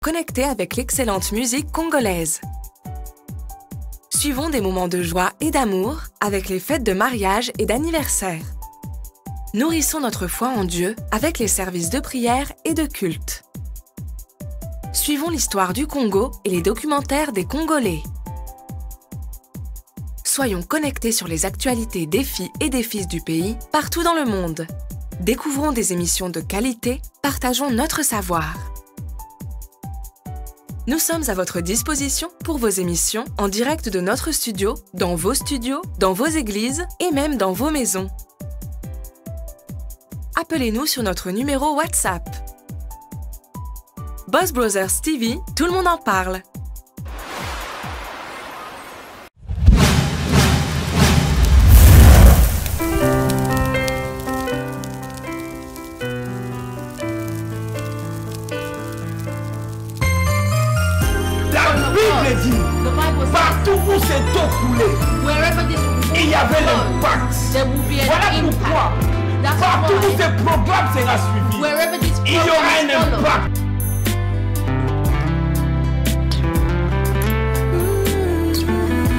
Connectés avec l'excellente musique congolaise. Suivons des moments de joie et d'amour avec les fêtes de mariage et d'anniversaire. Nourrissons notre foi en Dieu avec les services de prière et de culte. Suivons l'histoire du Congo et les documentaires des Congolais. Soyons connectés sur les actualités des filles et des fils du pays partout dans le monde. Découvrons des émissions de qualité, partageons notre savoir. Nous sommes à votre disposition pour vos émissions en direct de notre studio, dans vos églises et même dans vos maisons. Appelez-nous sur notre numéro WhatsApp. Boss Brothers TV, tout le monde en parle. Partout où cette eau coulait, il y avait l'impact. Voilà pourquoi, partout où ce programme sera suivi, il y aura un impact.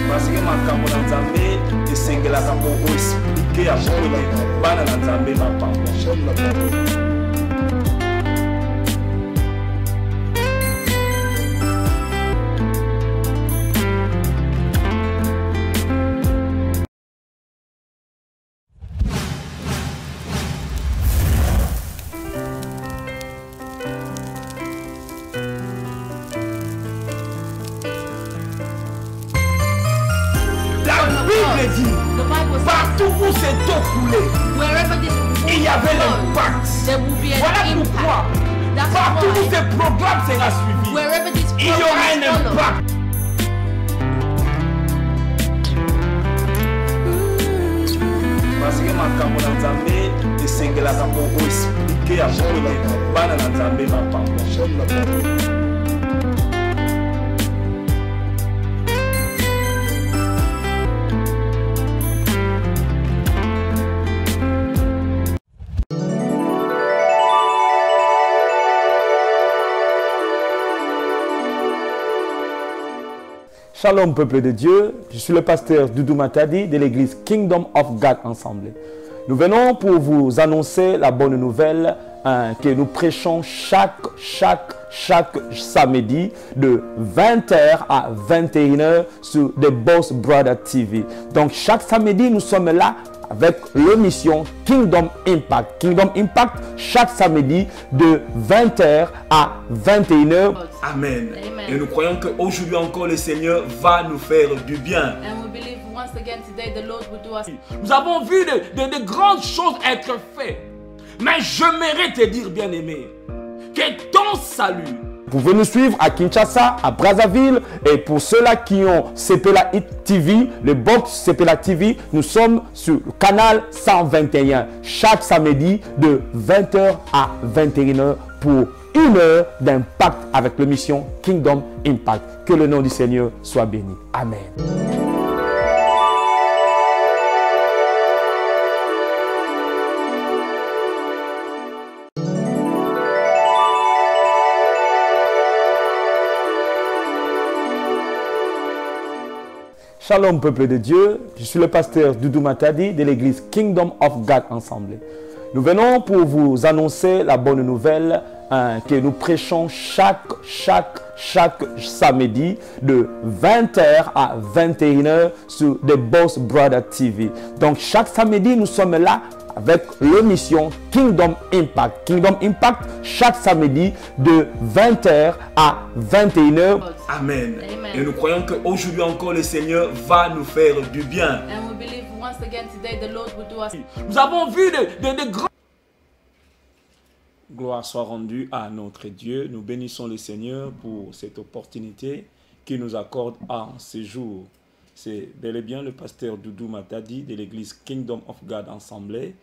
Parce que ma camarade Nzambe est singulier pour expliquer à vous bana Nzambe va pas. Partout où cette eau coulait, il y avait l'impact. Voilà pourquoi, partout où ce programme sera suivi, il y aura un impact. Parce que ma camarade Nzambe est singulier pour expliquer à vous bana Nzambe va pas. Shalom peuple de Dieu, je suis le pasteur Doudou Matadi de l'église Kingdom of God Ensemble. Nous venons pour vous annoncer la bonne nouvelle que nous prêchons chaque samedi de 20h à 21h sur The Boss Brother TV. Donc chaque samedi nous sommes là avec l'émission Kingdom Impact. Kingdom Impact chaque samedi de 20h à 21h. Amen. Et nous croyons qu'aujourd'hui encore le Seigneur va nous faire du bien. Nous avons vu de grandes choses être faites. Mais j'aimerais te dire, bien-aimé, que ton salut... Vous pouvez nous suivre à Kinshasa, à Brazzaville. Et pour ceux-là qui ont Sepela TV, le box Sepela TV, nous sommes sur le canal 121 chaque samedi de 20h à 21h pour 1 heure d'impact avec l'émission Kingdom Impact. Que le nom du Seigneur soit béni. Amen. Shalom peuple de Dieu, je suis le pasteur Doudou Matadi de l'église Kingdom of God Ensemble. Nous venons pour vous annoncer la bonne nouvelle que nous prêchons chaque samedi de 20h à 21h sur The Boss Brother TV. Donc chaque samedi nous sommes là avec l'émission Kingdom Impact. Kingdom Impact chaque samedi de 20h à 21h. Amen. Et nous croyons qu'aujourd'hui encore le Seigneur va nous faire du bien. Nous avons vu de grands... Gloire soit rendue à notre Dieu. Nous bénissons le Seigneur pour cette opportunité qu'il nous accorde en ce jour. C'est bel et bien le pasteur Doudou Matadi de l'église Kingdom of God Ensemble.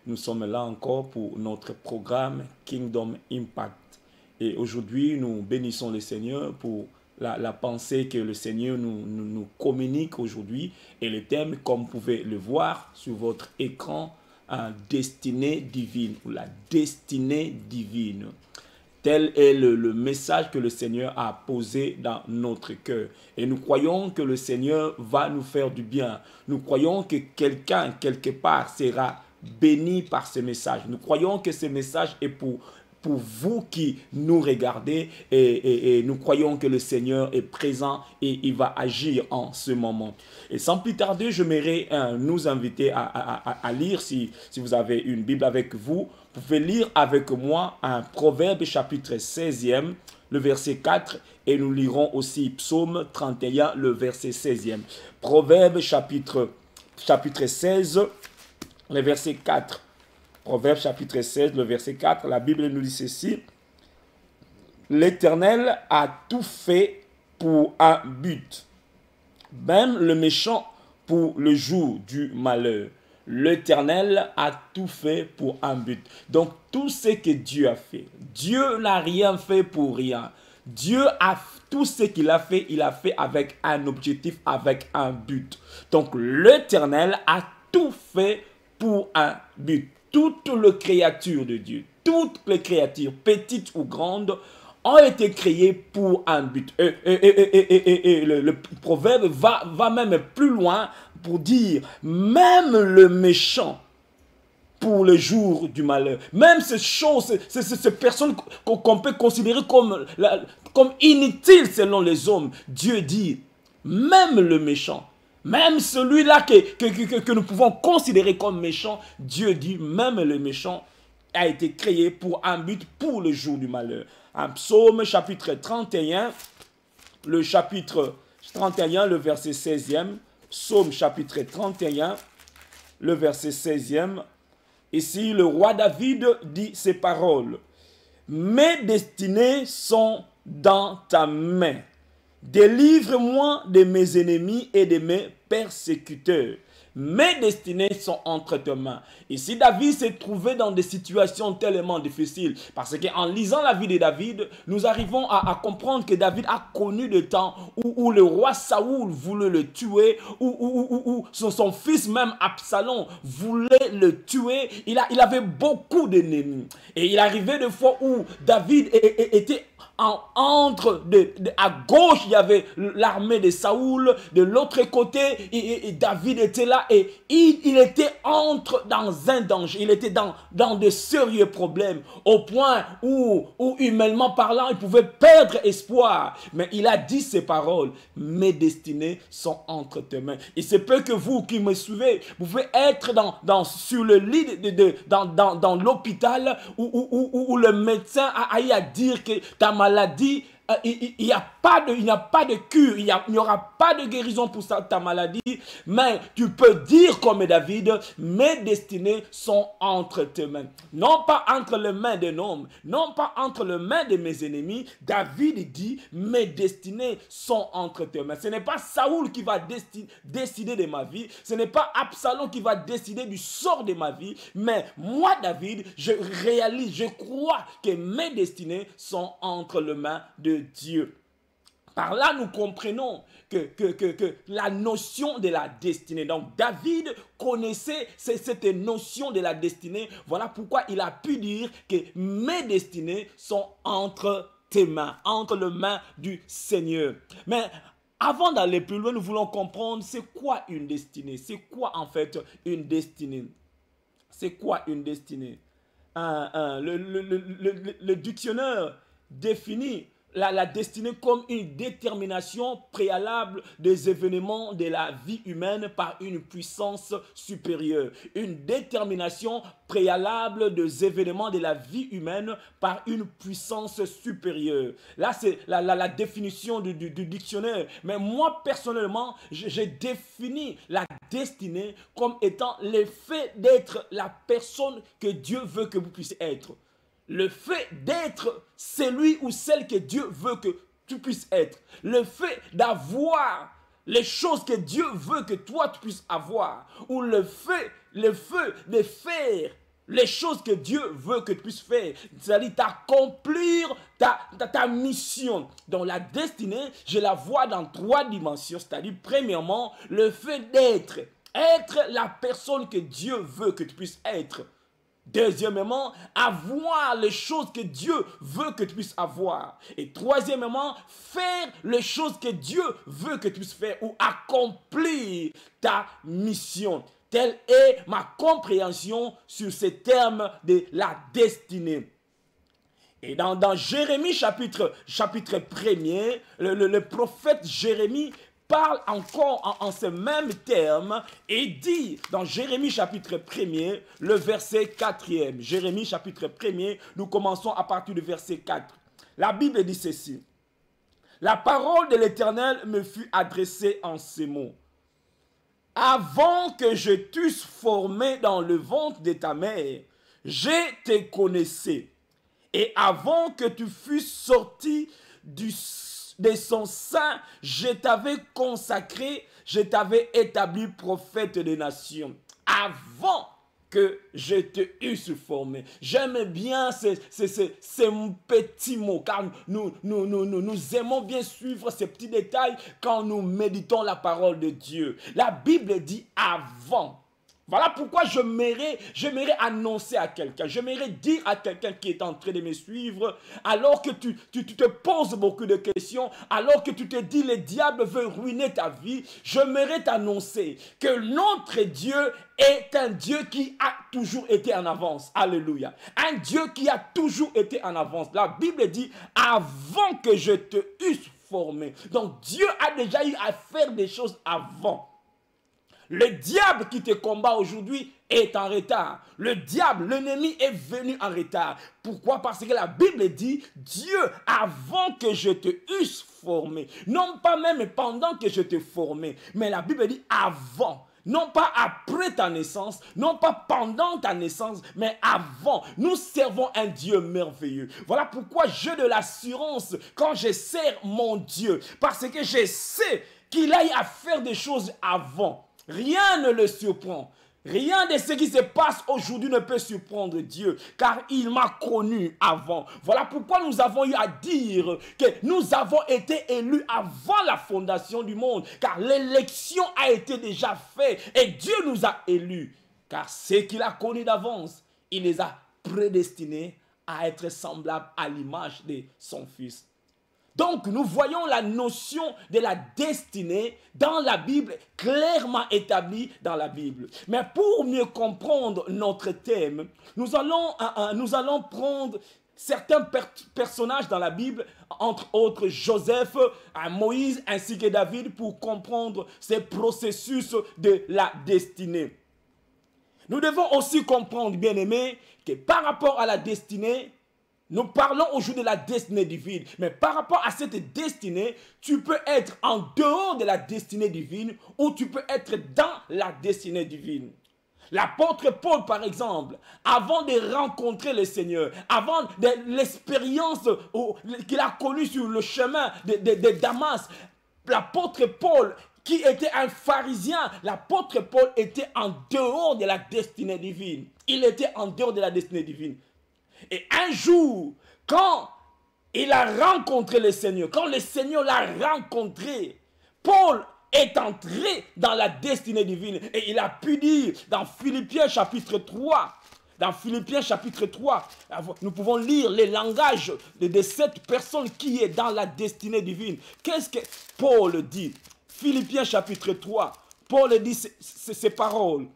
Nous sommes là encore pour notre programme Kingdom Impact. Et aujourd'hui, nous bénissons le Seigneur pour la pensée que le Seigneur nous communique aujourd'hui. Et le thème, comme vous pouvez le voir sur votre écran, destinée divine ou la destinée divine. Tel est le message que le Seigneur a posé dans notre cœur. Et nous croyons que le Seigneur va nous faire du bien. Nous croyons que quelqu'un, quelque part, sera béni par ce message. Nous croyons que ce message est pour vous qui nous regardez et nous croyons que le Seigneur est présent et il va agir en ce moment. Et sans plus tarder, j'aimerais nous inviter à lire, si vous avez une Bible avec vous, vous pouvez lire avec moi un Proverbe chapitre 16e, le verset 4, et nous lirons aussi Psaume 31, le verset 16e. Proverbe chapitre 16, le verset 4. Proverbe chapitre 16, le verset 4, la Bible nous dit ceci. L'Éternel a tout fait pour un but, même le méchant pour le jour du malheur. L'Éternel a tout fait pour un but. Donc, tout ce que Dieu a fait, Dieu n'a rien fait pour rien. Dieu a tout ce qu'il a fait, il a fait avec un objectif, avec un but. Donc, l'Éternel a tout fait pour un but. Toutes les créatures de Dieu, toutes les créatures, petites ou grandes, ont été créées pour un but. Et le proverbe va même plus loin pour dire, même le méchant, pour le jour du malheur, même ces choses, ces personnes qu'on peut considérer comme inutiles selon les hommes, Dieu dit, même le méchant, même celui-là que nous pouvons considérer comme méchant, Dieu dit, même le méchant a été créé pour un but, pour le jour du malheur. Un psaume chapitre 31, le chapitre 31, le verset 16e. Psaume chapitre 31, le verset 16e. Ici, le roi David dit ces paroles. « Mes destinées sont dans ta main. Délivre-moi de mes ennemis et de mes persécuteurs. Mes destinées sont entre tes mains. » Ici, David s'est trouvé dans des situations tellement difficiles. Parce qu'en lisant la vie de David, nous arrivons à comprendre que David a connu des temps où le roi Saoul voulait le tuer, où son fils même Absalom voulait le tuer. Il avait beaucoup d'ennemis. Et il arrivait des fois où David était à gauche, il y avait l'armée de Saoul. De l'autre côté, et David était là et il était dans un danger. Il était dans de sérieux problèmes au point où humainement parlant, il pouvait perdre espoir. Mais il a dit ces paroles. Mes destinées sont entre tes mains. Il se peut que vous qui me suivez, vous pouvez être sur le lit dans l'hôpital où le médecin a eu à dire que ta maladie, il n'y a pas de cure, il n'y aura pas de guérison pour ta maladie, mais tu peux dire comme David, mes destinées sont entre tes mains. Non pas entre les mains d'un homme, non pas entre les mains de mes ennemis. David dit, mes destinées sont entre tes mains. Ce n'est pas Saoul qui va décider de ma vie, ce n'est pas Absalom qui va décider du sort de ma vie, mais moi David, je réalise, je crois que mes destinées sont entre les mains de Dieu. Par là, nous comprenons que la notion de la destinée. Donc, David connaissait cette notion de la destinée. Voilà pourquoi il a pu dire que mes destinées sont entre tes mains, entre les mains du Seigneur. Mais avant d'aller plus loin, nous voulons comprendre c'est quoi une destinée. C'est quoi en fait une destinée? C'est quoi une destinée? Le dictionnaire définit la destinée comme une détermination préalable des événements de la vie humaine par une puissance supérieure. Une détermination préalable des événements de la vie humaine par une puissance supérieure. Là, c'est la définition du dictionnaire. Mais moi, personnellement, j'ai défini la destinée comme étant le fait d'être la personne que Dieu veut que vous puissiez être. Le fait d'être celui ou celle que Dieu veut que tu puisses être. Le fait d'avoir les choses que Dieu veut que toi tu puisses avoir. Ou le fait de faire les choses que Dieu veut que tu puisses faire. C'est-à-dire d'accomplir ta mission. Donc la destinée, je la vois dans 3 dimensions. C'est-à-dire premièrement, le fait d'être. Être la personne que Dieu veut que tu puisses être. Deuxièmement, avoir les choses que Dieu veut que tu puisses avoir. Et troisièmement, faire les choses que Dieu veut que tu puisses faire ou accomplir ta mission. Telle est ma compréhension sur ces termes de la destinée. Et dans Jérémie chapitre 1er, le prophète Jérémie parle encore en ces mêmes termes et dit dans Jérémie chapitre 1er, le verset 4e. Jérémie chapitre 1er, nous commençons à partir du verset 4. La Bible dit ceci. La parole de l'Éternel me fut adressée en ces mots. Avant que je t'eusse formé dans le ventre de ta mère, je te connaissais. Et avant que tu fusses sorti de son sein, je t'avais consacré, je t'avais établi prophète des nations. Avant que je te eusse formé. J'aime bien ces petits mots, car nous aimons bien suivre ces petits détails quand nous méditons la parole de Dieu. La Bible dit avant. Voilà pourquoi j'aimerais annoncer à quelqu'un, j'aimerais dire à quelqu'un qui est en train de me suivre, alors que tu te poses beaucoup de questions, alors que tu te dis le diable veut ruiner ta vie, j'aimerais t'annoncer que notre Dieu est un Dieu qui a toujours été en avance. Alléluia. Un Dieu qui a toujours été en avance. La Bible dit, avant que je te eusse formé. Donc Dieu a déjà eu à faire des choses avant. Le diable qui te combat aujourd'hui est en retard. Le diable, l'ennemi est venu en retard. Pourquoi? Parce que la Bible dit, Dieu, avant que je te eusse formé, non pas même pendant que je te formé, mais la Bible dit avant. Non pas après ta naissance, non pas pendant ta naissance, mais avant. Nous servons un Dieu merveilleux. Voilà pourquoi j'ai de l'assurance quand je sers mon Dieu. Parce que je sais qu'il a eu à faire des choses avant. Rien ne le surprend. Rien de ce qui se passe aujourd'hui ne peut surprendre Dieu, car il m'a connu avant. Voilà pourquoi nous avons eu à dire que nous avons été élus avant la fondation du monde, car l'élection a été déjà faite et Dieu nous a élus. Car ceux qu'il a connus d'avance, il les a prédestinés à être semblables à l'image de son Fils. Donc, nous voyons la notion de la destinée dans la Bible, clairement établie dans la Bible. Mais pour mieux comprendre notre thème, nous allons prendre certains personnages dans la Bible, entre autres Joseph, Moïse ainsi que David, pour comprendre ces processus de la destinée. Nous devons aussi comprendre, bien-aimés, que par rapport à la destinée, nous parlons aujourd'hui de la destinée divine. Mais par rapport à cette destinée, tu peux être en dehors de la destinée divine ou tu peux être dans la destinée divine. L'apôtre Paul, par exemple, avant de rencontrer le Seigneur, avant de l'expérience qu'il a connue sur le chemin de Damas, l'apôtre Paul, qui était un pharisien, l'apôtre Paul était en dehors de la destinée divine. Il était en dehors de la destinée divine. Et un jour, quand il a rencontré le Seigneur, quand le Seigneur l'a rencontré, Paul est entré dans la destinée divine. Et il a pu dire dans Philippiens chapitre 3, nous pouvons lire les langages de cette personne qui est dans la destinée divine. Qu'est-ce que Paul dit? Philippiens chapitre 3, Paul dit ces paroles.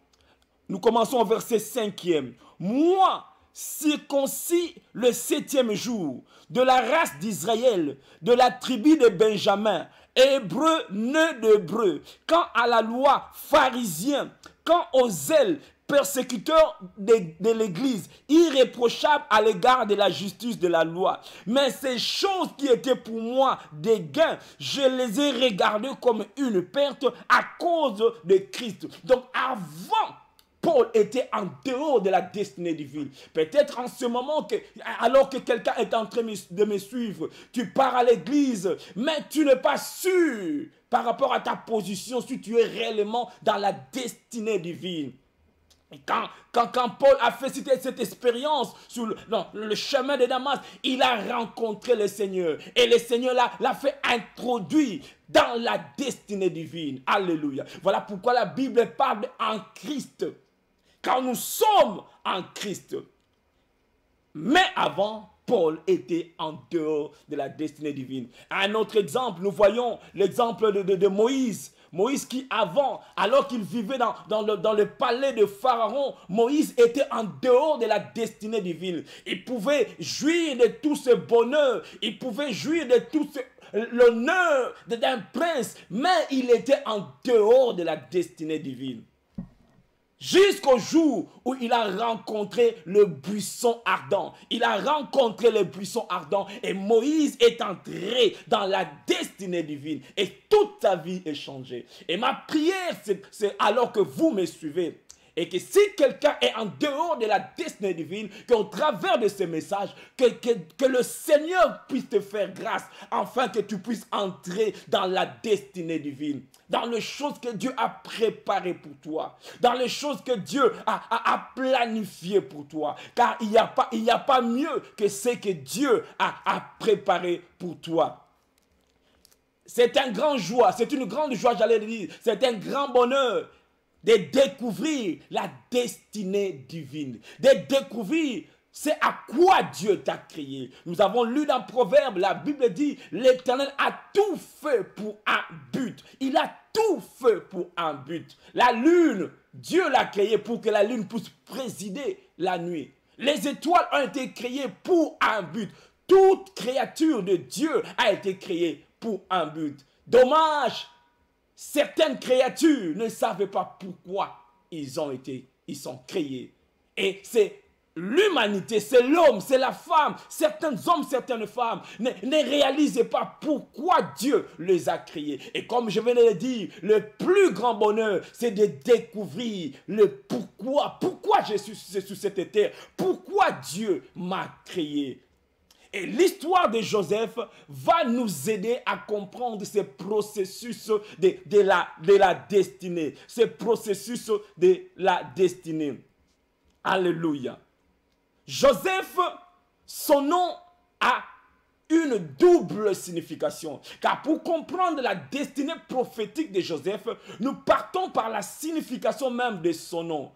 Nous commençons au verset 5e. Moi, circoncis le 7e jour, de la race d'Israël, de la tribu de Benjamin, hébreu, né d'hébreu, quant à la loi, pharisien, quant au zèle, persécuteur de l'Église, irréprochable à l'égard de la justice de la loi. Mais ces choses qui étaient pour moi des gains, je les ai regardées comme une perte à cause de Christ. Donc avant, Paul était en dehors de la destinée divine. Peut-être en ce moment, alors que quelqu'un est en train de me suivre, tu pars à l'église, mais tu n'es pas sûr par rapport à ta position si tu es réellement dans la destinée divine. Et quand Paul a fait cette expérience sur le chemin de Damas, il a rencontré le Seigneur. Et le Seigneur l'a fait introduire dans la destinée divine. Alléluia. Voilà pourquoi la Bible parle en Christ. car nous sommes en Christ. Mais avant, Paul était en dehors de la destinée divine. Un autre exemple, nous voyons l'exemple de Moïse. Moïse qui avant, alors qu'il vivait dans le palais de Pharaon, Moïse était en dehors de la destinée divine. Il pouvait jouir de tout ce bonheur, il pouvait jouir de tout l'honneur d'un prince, mais il était en dehors de la destinée divine. Jusqu'au jour où il a rencontré le buisson ardent. Il a rencontré le buisson ardent et Moïse est entré dans la destinée divine. Et toute sa vie est changée. Et ma prière, c'est alors que vous me suivez. Et que si quelqu'un est en dehors de la destinée divine, qu'au travers de ce message, que le Seigneur puisse te faire grâce, afin que tu puisses entrer dans la destinée divine, dans les choses que Dieu a préparées pour toi, dans les choses que Dieu a planifiées pour toi. Car il n'y a pas mieux que ce que Dieu a préparé pour toi. C'est un grand joie, c'est une grande joie, j'allais le dire, c'est un grand bonheur de découvrir la destinée divine, de découvrir c'est à quoi Dieu t'a créé. Nous avons lu dans Proverbe, la Bible dit, l'Éternel a tout fait pour un but. Il a tout fait pour un but. La lune, Dieu l'a créée pour que la lune puisse présider la nuit. Les étoiles ont été créées pour un but. Toute créature de Dieu a été créée pour un but. Dommage, certaines créatures ne savaient pas pourquoi ils sont créés. Et c'est l'humanité, c'est l'homme, c'est la femme. Certains hommes, certaines femmes ne réalisaient pas pourquoi Dieu les a créés. Et comme je venais de le dire, le plus grand bonheur, c'est de découvrir le pourquoi. Pourquoi je suis sur cette terre? Pourquoi Dieu m'a créé? Et l'histoire de Joseph va nous aider à comprendre ce processus de la destinée. Ce processus de la destinée. Alléluia. Joseph, son nom a une double signification. Car pour comprendre la destinée prophétique de Joseph, nous partons par la signification même de son nom.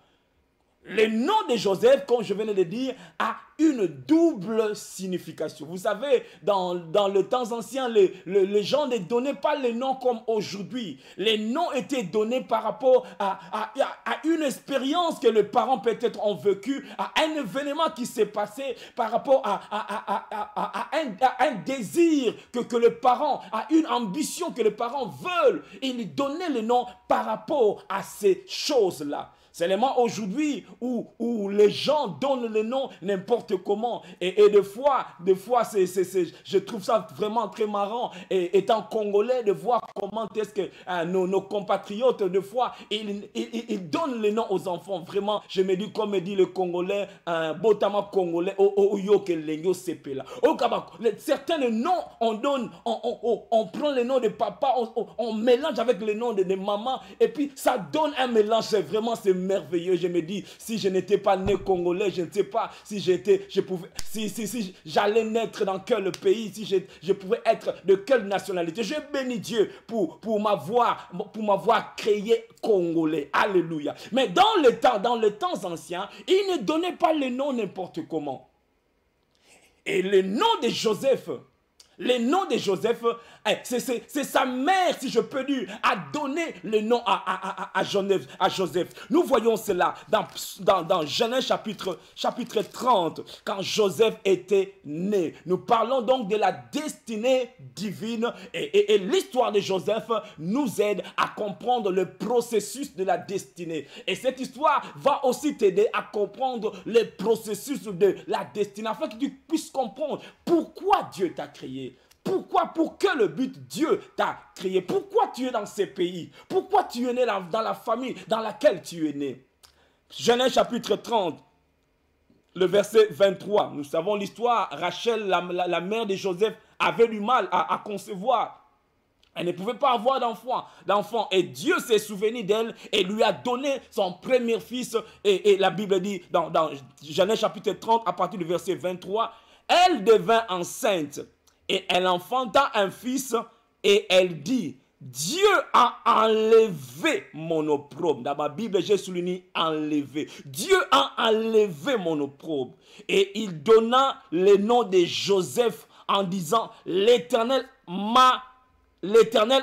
Le nom de Joseph, comme je venais de dire, a une double signification. Vous savez, dans le temps ancien, les gens ne donnaient pas les noms comme aujourd'hui. Les noms étaient donnés par rapport à une expérience que les parents peut-être ont vécue, à un événement qui s'est passé, par rapport à un désir que les parents, à une ambition que les parents veulent. Ils donnaient le nom par rapport à ces choses-là. Seulement aujourd'hui où les gens donnent le nom n'importe comment. Et des fois je trouve ça vraiment très marrant. Et étant congolais, de voir comment est-ce que nos compatriotes, des fois, ils donnent le nom aux enfants. Vraiment, je me dis, comme dit le congolais, botama congolais, certains noms, on prend le nom de papa, on mélange avec le nom de maman, et puis ça donne un mélange. C'est merveilleux. Je me dis, si je n'étais pas né congolais, je ne sais pas si si j'allais naître dans quel pays, si je pouvais être de quelle nationalité. Je bénis Dieu pour m'avoir créé congolais. Alléluia. Mais dans les temps anciens, il ne donnait pas le nom n'importe comment. Et le nom de Joseph, c'est sa mère, si je peux dire, a donné le nom à Joseph. Nous voyons cela dans Genèse chapitre 30, quand Joseph était né. Nous parlons donc de la destinée divine et l'histoire de Joseph nous aide à comprendre le processus de la destinée. Et cette histoire va aussi t'aider à comprendre le processus de la destinée, afin que tu puisses comprendre pourquoi Dieu t'a créé. Pourquoi? Pour quel but Dieu t'a créé? Pourquoi tu es dans ces pays? Pourquoi tu es né dans la famille dans laquelle tu es né? Genèse chapitre 30, le verset 23. Nous savons l'histoire. Rachel, la mère de Joseph, avait du mal à concevoir. Elle ne pouvait pas avoir d'enfant. Et Dieu s'est souvenu d'elle et lui a donné son premier fils. Et la Bible dit dans Genèse chapitre 30, à partir du verset 23, elle devint enceinte. Et elle enfanta un fils et elle dit, Dieu a enlevé mon opprobre. Dans ma Bible, j'ai souligné enlevé. Dieu a enlevé mon opprobre. Et il donna le nom de Joseph en disant, l'Éternel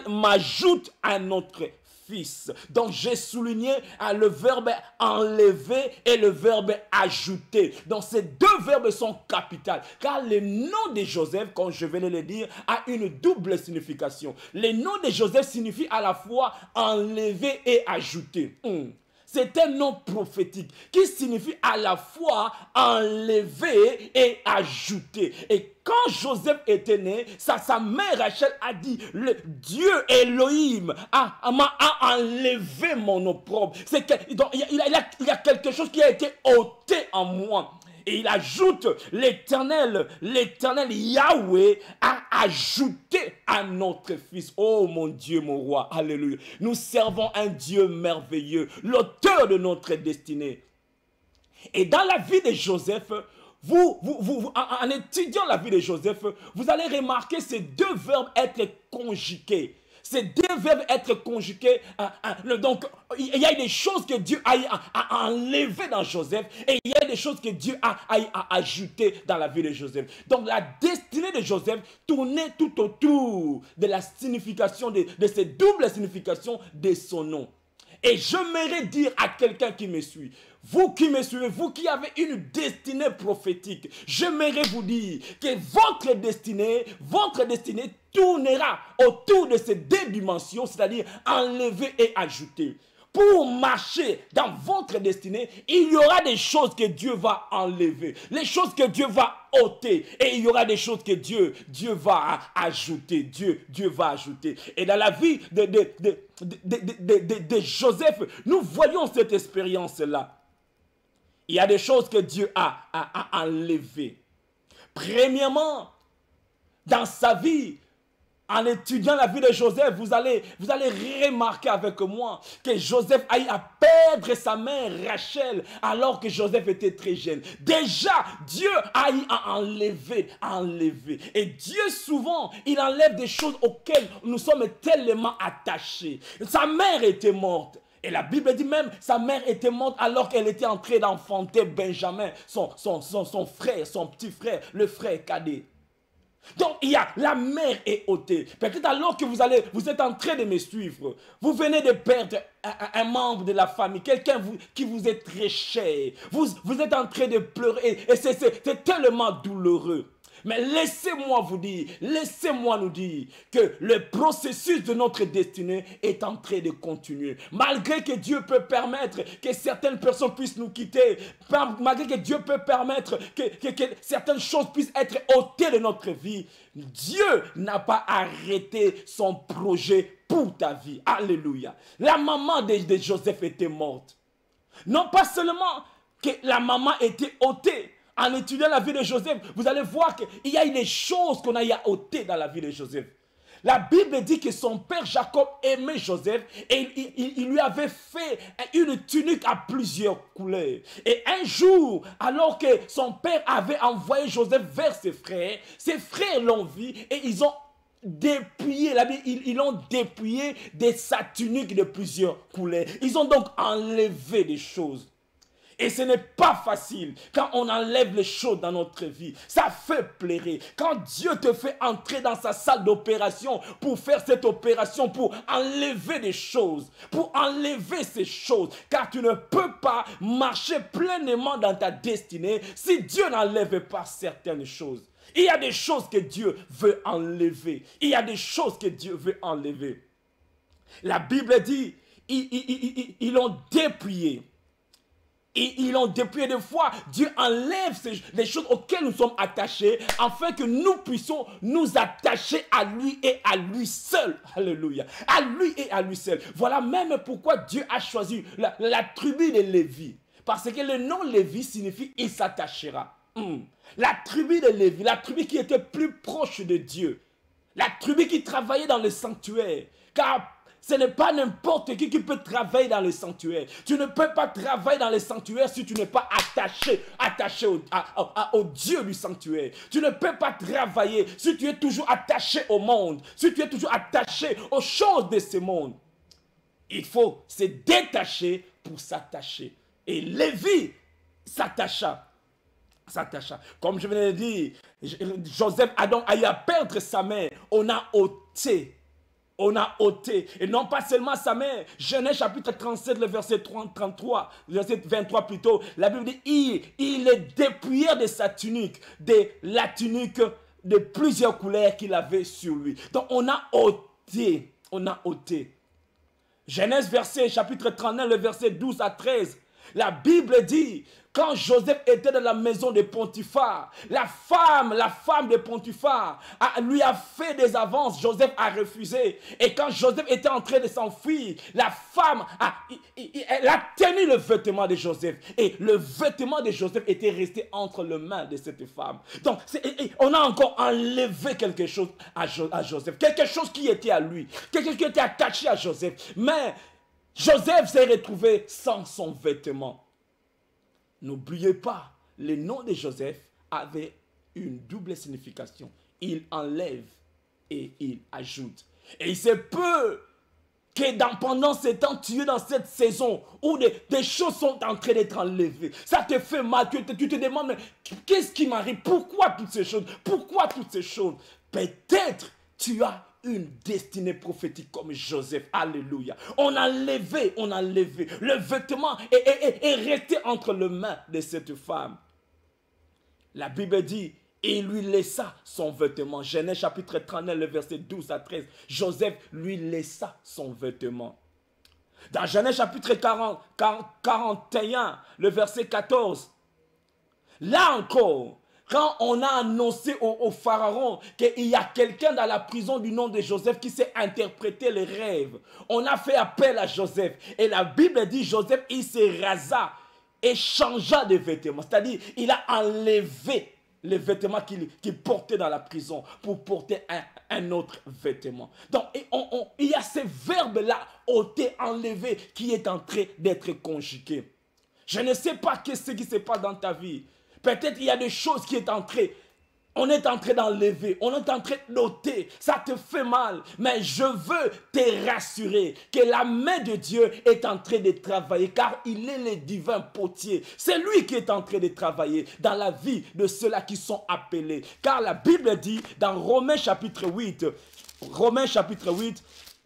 m'ajoute un autre fils. Donc j'ai souligné le verbe enlever et le verbe ajouter. Donc ces deux verbes sont capitaux. Car le nom de Joseph, comme je venais de le dire, a une double signification. Le nom de Joseph signifie à la fois enlever et ajouter. C'est un nom prophétique qui signifie à la fois enlever et ajouter. Et quand Joseph était né, sa mère Rachel a dit, le Dieu Elohim m'a enlevé mon opprobre. Il y a quelque chose qui a été ôté en moi. Et il ajoute, l'Éternel Yahweh a ajouté un autre fils. Oh mon Dieu, mon roi, alléluia. Nous servons un Dieu merveilleux, l'auteur de notre destinée. Et dans la vie de Joseph, en étudiant la vie de Joseph, vous allez remarquer ces deux verbes être conjugués. Ces deux verbes être conjugués. Donc, il y a des choses que Dieu a enlevées dans Joseph et il y a des choses que Dieu a ajoutées dans la vie de Joseph. Donc, la destinée de Joseph tournait tout autour de la signification, de cette double signification de son nom. Et j'aimerais dire à quelqu'un qui me suit, vous qui me suivez, vous qui avez une destinée prophétique, j'aimerais vous dire que votre destinée tournera autour de ces deux dimensions, c'est-à-dire enlever et ajouter. Pour marcher dans votre destinée, il y aura des choses que Dieu va enlever, les choses que Dieu va ôter, et il y aura des choses que Dieu va ajouter. Dieu va ajouter. Et dans la vie de Joseph, nous voyons cette expérience-là. Il y a des choses que Dieu a enlevées. Premièrement, dans sa vie, en étudiant la vie de Joseph, vous allez remarquer avec moi que Joseph a eu à perdre sa mère Rachel alors que Joseph était très jeune. Déjà, Dieu a eu à enlever. Et Dieu souvent, il enlève des choses auxquelles nous sommes tellement attachés. Sa mère était morte. Et la Bible dit même, sa mère était morte alors qu'elle était en train d'enfanter Benjamin, son frère, son petit frère, le frère cadet. Donc, la mère est ôtée. Peut-être alors que vous êtes en train de me suivre, vous venez de perdre un membre de la famille, quelqu'un qui vous est très cher. Vous êtes en train de pleurer et c'est tellement douloureux. Mais laissez-moi nous dire que le processus de notre destinée est en train de continuer. Malgré que Dieu peut permettre que certaines personnes puissent nous quitter, malgré que Dieu peut permettre que certaines choses puissent être ôtées de notre vie, Dieu n'a pas arrêté son projet pour ta vie. Alléluia. La maman de Joseph était morte. Non pas seulement que la maman était ôtée. En étudiant la vie de Joseph, vous allez voir qu'il y a des choses qu'on a ôtées dans la vie de Joseph. La Bible dit que son père Jacob aimait Joseph et il lui avait fait une tunique à plusieurs couleurs. Et un jour, alors que son père avait envoyé Joseph vers ses frères l'ont vu et ils ont dépouillé, ils l'ont dépouillé de sa tunique de plusieurs couleurs. Ils ont donc enlevé des choses. Et ce n'est pas facile quand on enlève les choses dans notre vie. Ça fait pleurer. Quand Dieu te fait entrer dans sa salle d'opération pour faire cette opération, pour enlever des choses, pour enlever ces choses. Car tu ne peux pas marcher pleinement dans ta destinée si Dieu n'enlève pas certaines choses. Il y a des choses que Dieu veut enlever. Il y a des choses que Dieu veut enlever. La Bible dit, ils l'ont dépouillé. Et ils l'ont dépouillé des fois. Dieu enlève les choses auxquelles nous sommes attachés afin que nous puissions nous attacher à lui et à lui seul. Alléluia. À lui et à lui seul. Voilà même pourquoi Dieu a choisi la tribu de Lévi. Parce que le nom Lévi signifie il s'attachera. La tribu de Lévi, la tribu qui était plus proche de Dieu. La tribu qui travaillait dans le sanctuaire. Car ce n'est pas n'importe qui peut travailler dans le sanctuaire. Tu ne peux pas travailler dans le sanctuaire si tu n'es pas attaché au Dieu du sanctuaire. Tu ne peux pas travailler si tu es toujours attaché au monde, si tu es toujours attaché aux choses de ce monde. Il faut se détacher pour s'attacher. Et Lévi s'attacha. Comme je venais de dire, Joseph a donc eu à perdre sa mère. On a ôté. Et non pas seulement sa mère. Genèse chapitre 37, le verset 33, verset 23 plutôt. La Bible dit, il est dépouillé de sa tunique, de la tunique de plusieurs couleurs qu'il avait sur lui. Donc on a ôté. Genèse verset chapitre 39, le verset 12 à 13. La Bible dit, quand Joseph était dans la maison de Potiphar, la femme de Potiphar lui a fait des avances, Joseph a refusé. Et quand Joseph était en train de s'enfuir, la femme elle a tenu le vêtement de Joseph. Et le vêtement de Joseph était resté entre les mains de cette femme. Donc, on a encore enlevé quelque chose à Joseph. Quelque chose qui était à lui. Quelque chose qui était attaché à Joseph. Mais Joseph s'est retrouvé sans son vêtement. N'oubliez pas, le nom de Joseph avait une double signification. Il enlève et il ajoute. Et il se peut que pendant ce temps, tu es dans cette saison où des choses sont en train d'être enlevées. Ça te fait mal, tu te demandes, qu'est-ce qui m'arrive? Pourquoi toutes ces choses? Peut-être tu as une destinée prophétique comme Joseph. Alléluia. On a levé. Le vêtement est resté entre les mains de cette femme. La Bible dit, il lui laissa son vêtement. Genèse chapitre 39, le verset 12 à 13. Joseph lui laissa son vêtement. Dans Genèse chapitre 41, le verset 14. Là encore, quand on a annoncé au pharaon qu'il y a quelqu'un dans la prison du nom de Joseph qui sait interpréter les rêves, on a fait appel à Joseph. Et la Bible dit, Joseph, il se rasa et changea de vêtements. C'est-à-dire, il a enlevé les vêtements qu'il portait dans la prison pour porter un autre vêtement. Donc, il y a ce verbe-là, ôter, enlever, qui est en train d'être conjugué. Je ne sais pas ce qui se passe dans ta vie. Peut-être il y a des choses qui on est en train d'enlever, on est en train d'ôter, ça te fait mal. Mais je veux te rassurer que la main de Dieu est en train de travailler, car il est le divin potier. C'est lui qui est en train de travailler dans la vie de ceux-là qui sont appelés. Car la Bible dit dans Romains chapitre 8,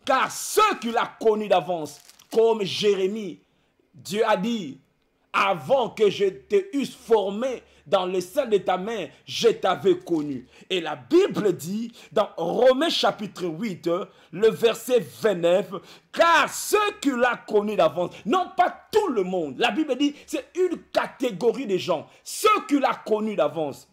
car ceux qu'il a connus d'avance, comme Jérémie, Dieu a dit, avant que je te eusse formé dans le sein de ta mère, je t'avais connu. Et la Bible dit, dans Romains chapitre 8, le verset 29, car ceux qu'il a connus d'avance, non pas tout le monde, la Bible dit, c'est une catégorie de gens, ceux qu'il a connus d'avance.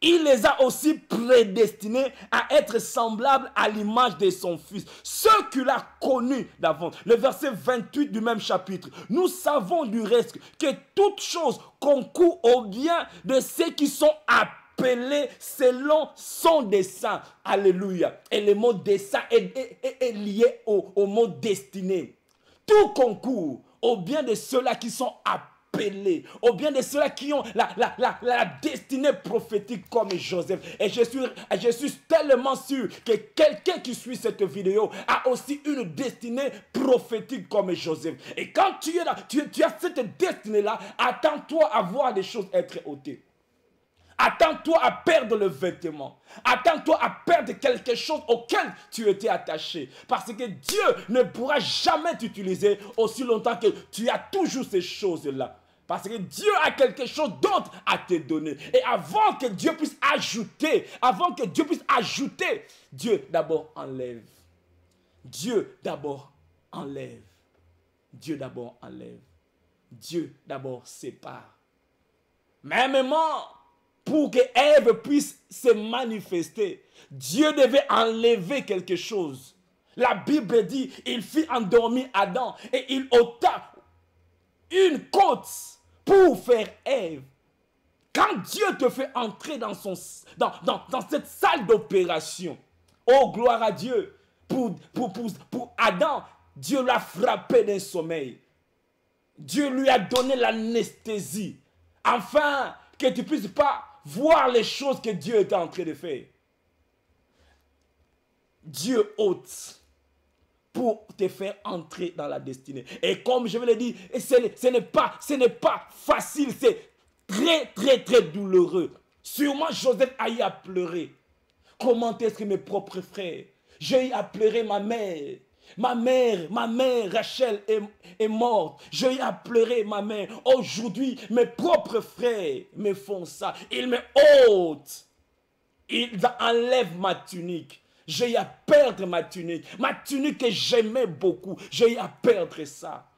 Il les a aussi prédestinés à être semblables à l'image de son Fils. Ceux qu'il a connus d'avance. Le verset 28 du même chapitre. Nous savons du reste que toutes choses concourent au bien de ceux qui sont appelés selon son dessein. Alléluia. Et le mot dessein est lié au mot destiné. Tout concourt au bien de ceux-là qui sont appelés, au bien de ceux-là qui ont la destinée prophétique comme Joseph. Et je suis tellement sûr que quelqu'un qui suit cette vidéo a aussi une destinée prophétique comme Joseph. Et quand tu as cette destinée-là, attends-toi à voir des choses être ôtées. Attends-toi à perdre le vêtement. Attends-toi à perdre quelque chose auquel tu étais attaché. Parce que Dieu ne pourra jamais t'utiliser aussi longtemps que tu as toujours ces choses-là. Parce que Dieu a quelque chose d'autre à te donner. Et avant que Dieu puisse ajouter, Dieu d'abord enlève. Dieu d'abord enlève. Dieu d'abord enlève. Dieu d'abord sépare. Mêmement, pour que Ève puisse se manifester, Dieu devait enlever quelque chose. La Bible dit, il fit endormir Adam et il ôta une côte pour faire Ève. Quand Dieu te fait entrer dans cette salle d'opération, oh gloire à Dieu, Pour Adam, Dieu l'a frappé d'un sommeil. Dieu lui a donné l'anesthésie. Afin que tu ne puisses pas voir les choses que Dieu était en train de faire. Dieu ôte pour te faire entrer dans la destinée. Et comme je vous l'ai dit, ce n'est pas facile, c'est très douloureux. Sûrement Joseph a eu à pleurer. Comment est-ce que mes propres frères, j'ai eu à pleurer ma mère. Ma mère Rachel est morte. J'ai eu à pleurer ma mère. Aujourd'hui, mes propres frères me font ça. Ils me ôtent. Ils enlèvent ma tunique. J'ai eu à perdre ma tunique. Ma tunique que j'aimais beaucoup. J'ai eu à perdre ça.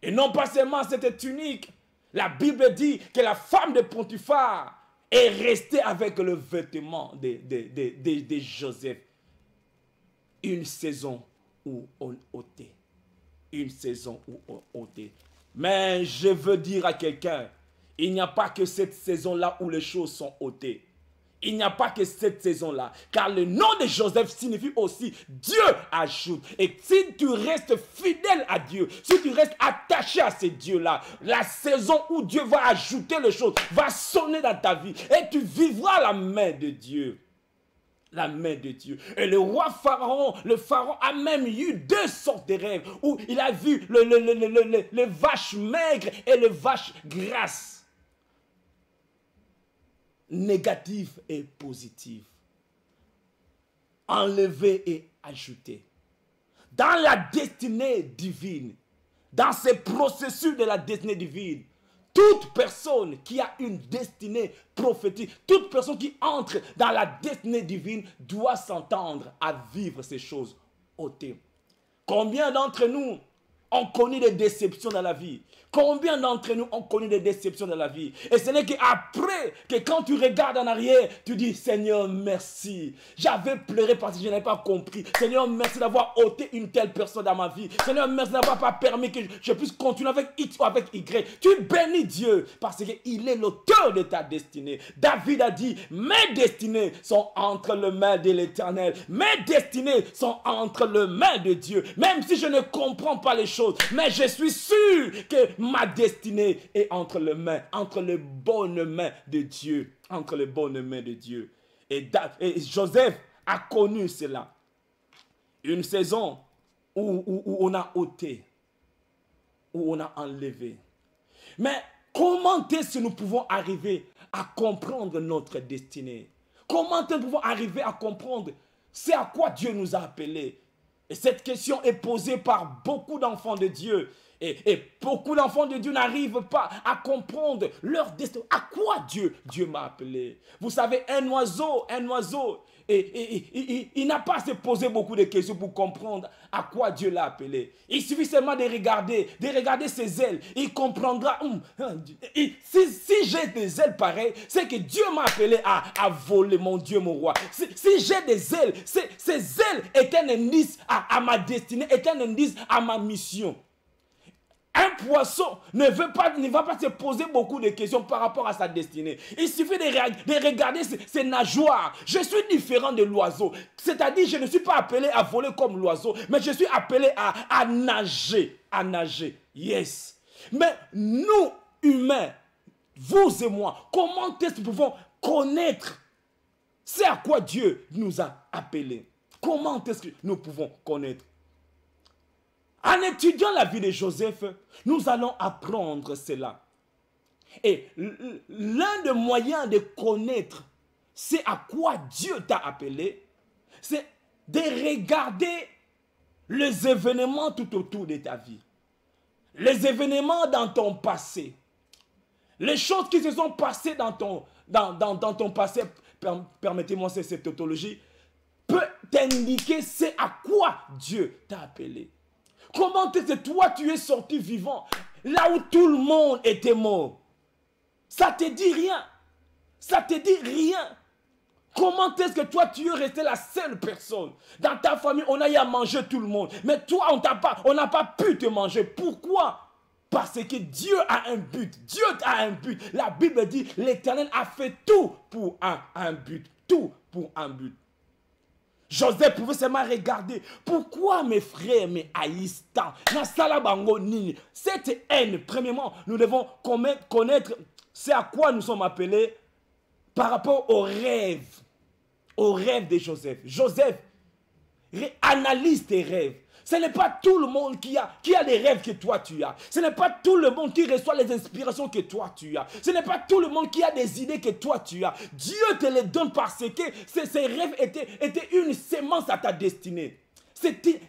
Et non pas seulement cette tunique. La Bible dit que la femme de Potiphar est restée avec le vêtement de Joseph. Une saison où on ôtait. Une saison où on ôtait. Mais je veux dire à quelqu'un, il n'y a pas que cette saison-là où les choses sont ôtées. Il n'y a pas que cette saison-là. Car le nom de Joseph signifie aussi Dieu ajoute. Et si tu restes fidèle à Dieu, si tu restes attaché à ce Dieu-là, la saison où Dieu va ajouter les choses va sonner dans ta vie. Et tu vivras la main de Dieu. La main de Dieu. Et le roi Pharaon, le Pharaon a même eu deux sortes de rêves où il a vu les vaches maigres et les vaches grasses. Négative et positive. Enlever et ajouter. Dans la destinée divine, dans ce processus de la destinée divine, toute personne qui a une destinée prophétique, toute personne qui entre dans la destinée divine doit s'entendre à vivre ces choses ôtées. Combien d'entre nous ont connu des déceptions dans la vie? Combien d'entre nous ont connu des déceptions dans la vie? Et ce n'est qu'après que quand tu regardes en arrière, tu dis Seigneur merci. J'avais pleuré parce que je n'avais pas compris. Seigneur merci d'avoir ôté une telle personne dans ma vie. Seigneur merci d'avoir pas permis que je puisse continuer avec X ou avec Y. Tu bénis Dieu parce qu'il est l'auteur de ta destinée. David a dit mes destinées sont entre les mains de l'Éternel. Mes destinées sont entre les mains de Dieu. Même si je ne comprends pas les choses, mais je suis sûr que ma destinée est entre les bonnes mains de Dieu. Entre les bonnes mains de Dieu. Et Joseph a connu cela. Une saison où on a ôté, où on a enlevé. Mais comment est-ce que nous pouvons arriver à comprendre notre destinée? Comment est-ce que nous pouvons arriver à comprendre c'est à quoi Dieu nous a appelés? Et cette question est posée par beaucoup d'enfants de Dieu. Et beaucoup d'enfants de Dieu n'arrivent pas à comprendre leur destin. À quoi Dieu m'a appelé? Vous savez, un oiseau, il n'a pas à se poser beaucoup de questions pour comprendre à quoi Dieu l'a appelé. Il suffit seulement de regarder ses ailes. Il comprendra. Si j'ai des ailes pareilles, c'est que Dieu m'a appelé à voler, mon Dieu, mon roi. Si j'ai des ailes, ces ailes est un indice à ma destinée, est un indice à ma mission. Un poisson ne va pas se poser beaucoup de questions par rapport à sa destinée. Il suffit de regarder ses nageoires. Je suis différent de l'oiseau. C'est-à-dire, je ne suis pas appelé à voler comme l'oiseau, mais je suis appelé à nager. À nager. Yes. Mais nous, humains, vous et moi, comment est-ce que nous pouvons connaître c'est à quoi Dieu nous a appelés? Comment est-ce que nous pouvons connaître? En étudiant la vie de Joseph, nous allons apprendre cela. Et l'un des moyens de connaître c'est à quoi Dieu t'a appelé, c'est de regarder les événements tout autour de ta vie. Les événements dans ton passé. Les choses qui se sont passées dans ton passé, permettez-moi cette tautologie, peut t'indiquer c'est à quoi Dieu t'a appelé. Comment est-ce que toi tu es sorti vivant là où tout le monde était mort? Ça te dit rien. Ça te dit rien. Comment est-ce que toi tu es resté la seule personne? Dans ta famille, on a eu à manger tout le monde. Mais toi, on n'a pas pu te manger. Pourquoi? Parce que Dieu a un but. Dieu a un but. La Bible dit, l'Éternel a fait tout pour un but. Tout pour un but. Joseph pouvait seulement regarder. Pourquoi mes frères me haïssent tant? Cette haine, premièrement, nous devons connaître c'est à quoi nous sommes appelés par rapport aux rêves de Joseph. Joseph, analyse tes rêves. Ce n'est pas tout le monde qui a les rêves que toi tu as. Ce n'est pas tout le monde qui reçoit les inspirations que toi tu as. Ce n'est pas tout le monde qui a des idées que toi tu as. Dieu te les donne parce que ces rêves étaient une sémence à ta destinée. C'était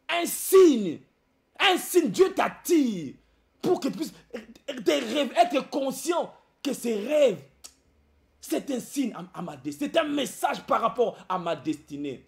un signe. Un signe. Dieu t'attire pour que tu puisses tes rêves, être conscient que ces rêves, c'est un signe à ma destinée. C'est un message par rapport à ma destinée.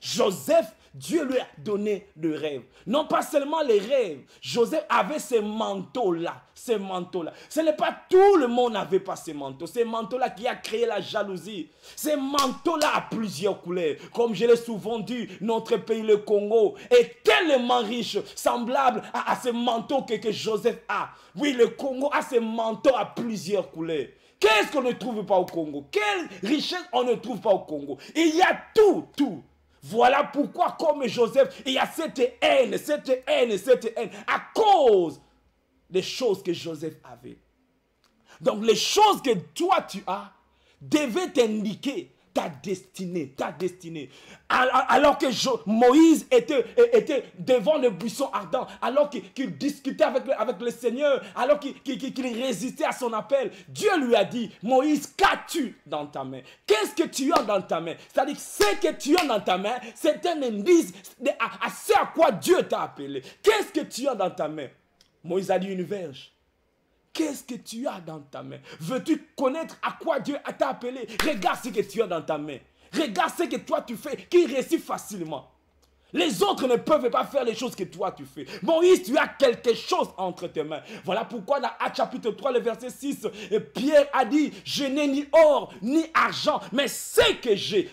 Joseph, Dieu lui a donné le rêve. Non pas seulement les rêves. Joseph avait ces manteaux-là. Ces manteaux-là. Ce n'est pas tout le monde n'avait pas ces manteaux. Ces manteaux-là qui a créé la jalousie. Ces manteaux-là à plusieurs couleurs. Comme je l'ai souvent dit, notre pays, le Congo, est tellement riche, semblable à ces manteaux que Joseph a. Oui, le Congo a ces manteaux à plusieurs couleurs. Qu'est-ce qu'on ne trouve pas au Congo? Quelle richesse on ne trouve pas au Congo? Il y a tout. Voilà pourquoi, comme Joseph, il y a cette haine à cause des choses que Joseph avait. Donc, les choses que toi tu as devaient t'indiquer ta destinée. Alors que Moïse était devant le buisson ardent, alors qu'il discutait avec le Seigneur, alors qu'il résistait à son appel, Dieu lui a dit, Moïse, qu'as-tu dans ta main? Qu'est-ce que tu as dans ta main? C'est-à-dire que ce que tu as dans ta main, c'est un indice à ce à quoi Dieu t'a appelé. Qu'est-ce que tu as dans ta main? Moïse a dit une verge. Qu'est-ce que tu as dans ta main? Veux-tu connaître à quoi Dieu t'a appelé? Regarde ce que tu as dans ta main. Regarde ce que toi tu fais, qui réussit facilement. Les autres ne peuvent pas faire les choses que toi tu fais. Moïse, tu as quelque chose entre tes mains. Voilà pourquoi dans Actes chapitre 3, le verset 6, Pierre a dit, je n'ai ni or, ni argent, mais ce que j'ai.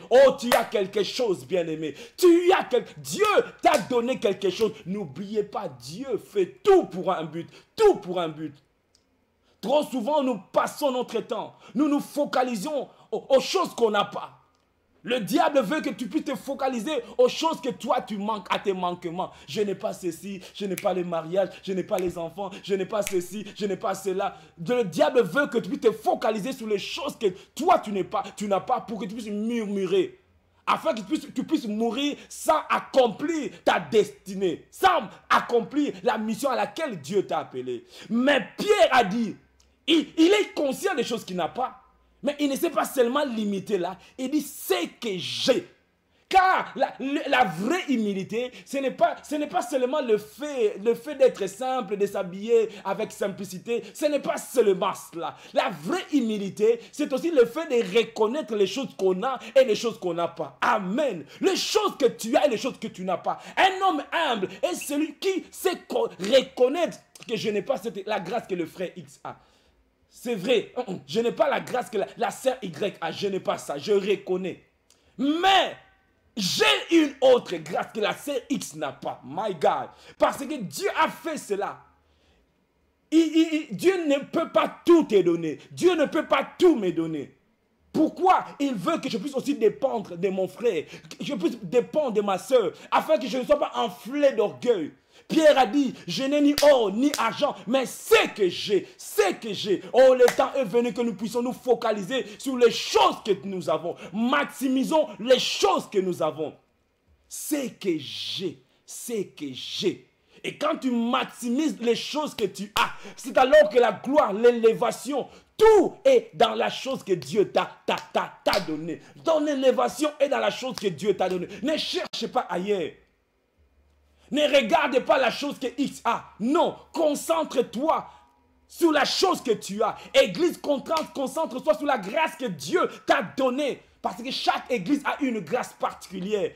Oh, tu as quelque chose, bien-aimé. Dieu t'a donné quelque chose. N'oubliez pas, Dieu fait tout pour un but. Tout pour un but. Trop souvent, nous passons notre temps. Nous nous focalisons aux choses qu'on n'a pas. Le diable veut que tu puisses te focaliser aux choses que toi tu manques, à tes manquements. Je n'ai pas ceci, je n'ai pas le mariage, je n'ai pas les enfants, je n'ai pas ceci, je n'ai pas cela. Le diable veut que tu puisses te focaliser sur les choses que toi tu n'as pas pour que tu puisses murmurer. Afin que tu puisses mourir sans accomplir ta destinée, sans accomplir la mission à laquelle Dieu t'a appelé. Mais Pierre a dit, il est conscient des choses qu'il n'a pas. Mais il ne s'est pas seulement limité là. Il dit, c'est que j'ai. Car la vraie humilité, ce n'est pas seulement le fait d'être simple, de s'habiller avec simplicité. Ce n'est pas seulement cela. La vraie humilité, c'est aussi le fait de reconnaître les choses qu'on a et les choses qu'on n'a pas. Amen. Les choses que tu as et les choses que tu n'as pas. Un homme humble est celui qui sait reconnaître que je n'ai pas la grâce que le frère X a. C'est vrai, je n'ai pas la grâce que la sœur Y a, je n'ai pas ça, je reconnais. Mais j'ai une autre grâce que la sœur X n'a pas, my God. Parce que Dieu a fait cela. Dieu ne peut pas tout te donner. Dieu ne peut pas tout me donner. Pourquoi il veut que je puisse aussi dépendre de mon frère, que je puisse dépendre de ma sœur, afin que je ne sois pas enflé d'orgueil. Pierre a dit, je n'ai ni or ni argent, mais ce que j'ai. Oh, le temps est venu que nous puissions nous focaliser sur les choses que nous avons. Maximisons les choses que nous avons. Ce que j'ai. Et quand tu maximises les choses que tu as, c'est alors que la gloire, l'élévation, tout est dans la chose que Dieu t'a donnée. Ton élévation est dans la chose que Dieu t'a donnée. Ne cherche pas ailleurs. Ne regarde pas la chose que X a. Non, concentre-toi sur la chose que tu as. Église, concentre-toi sur la grâce que Dieu t'a donnée. Parce que chaque église a une grâce particulière.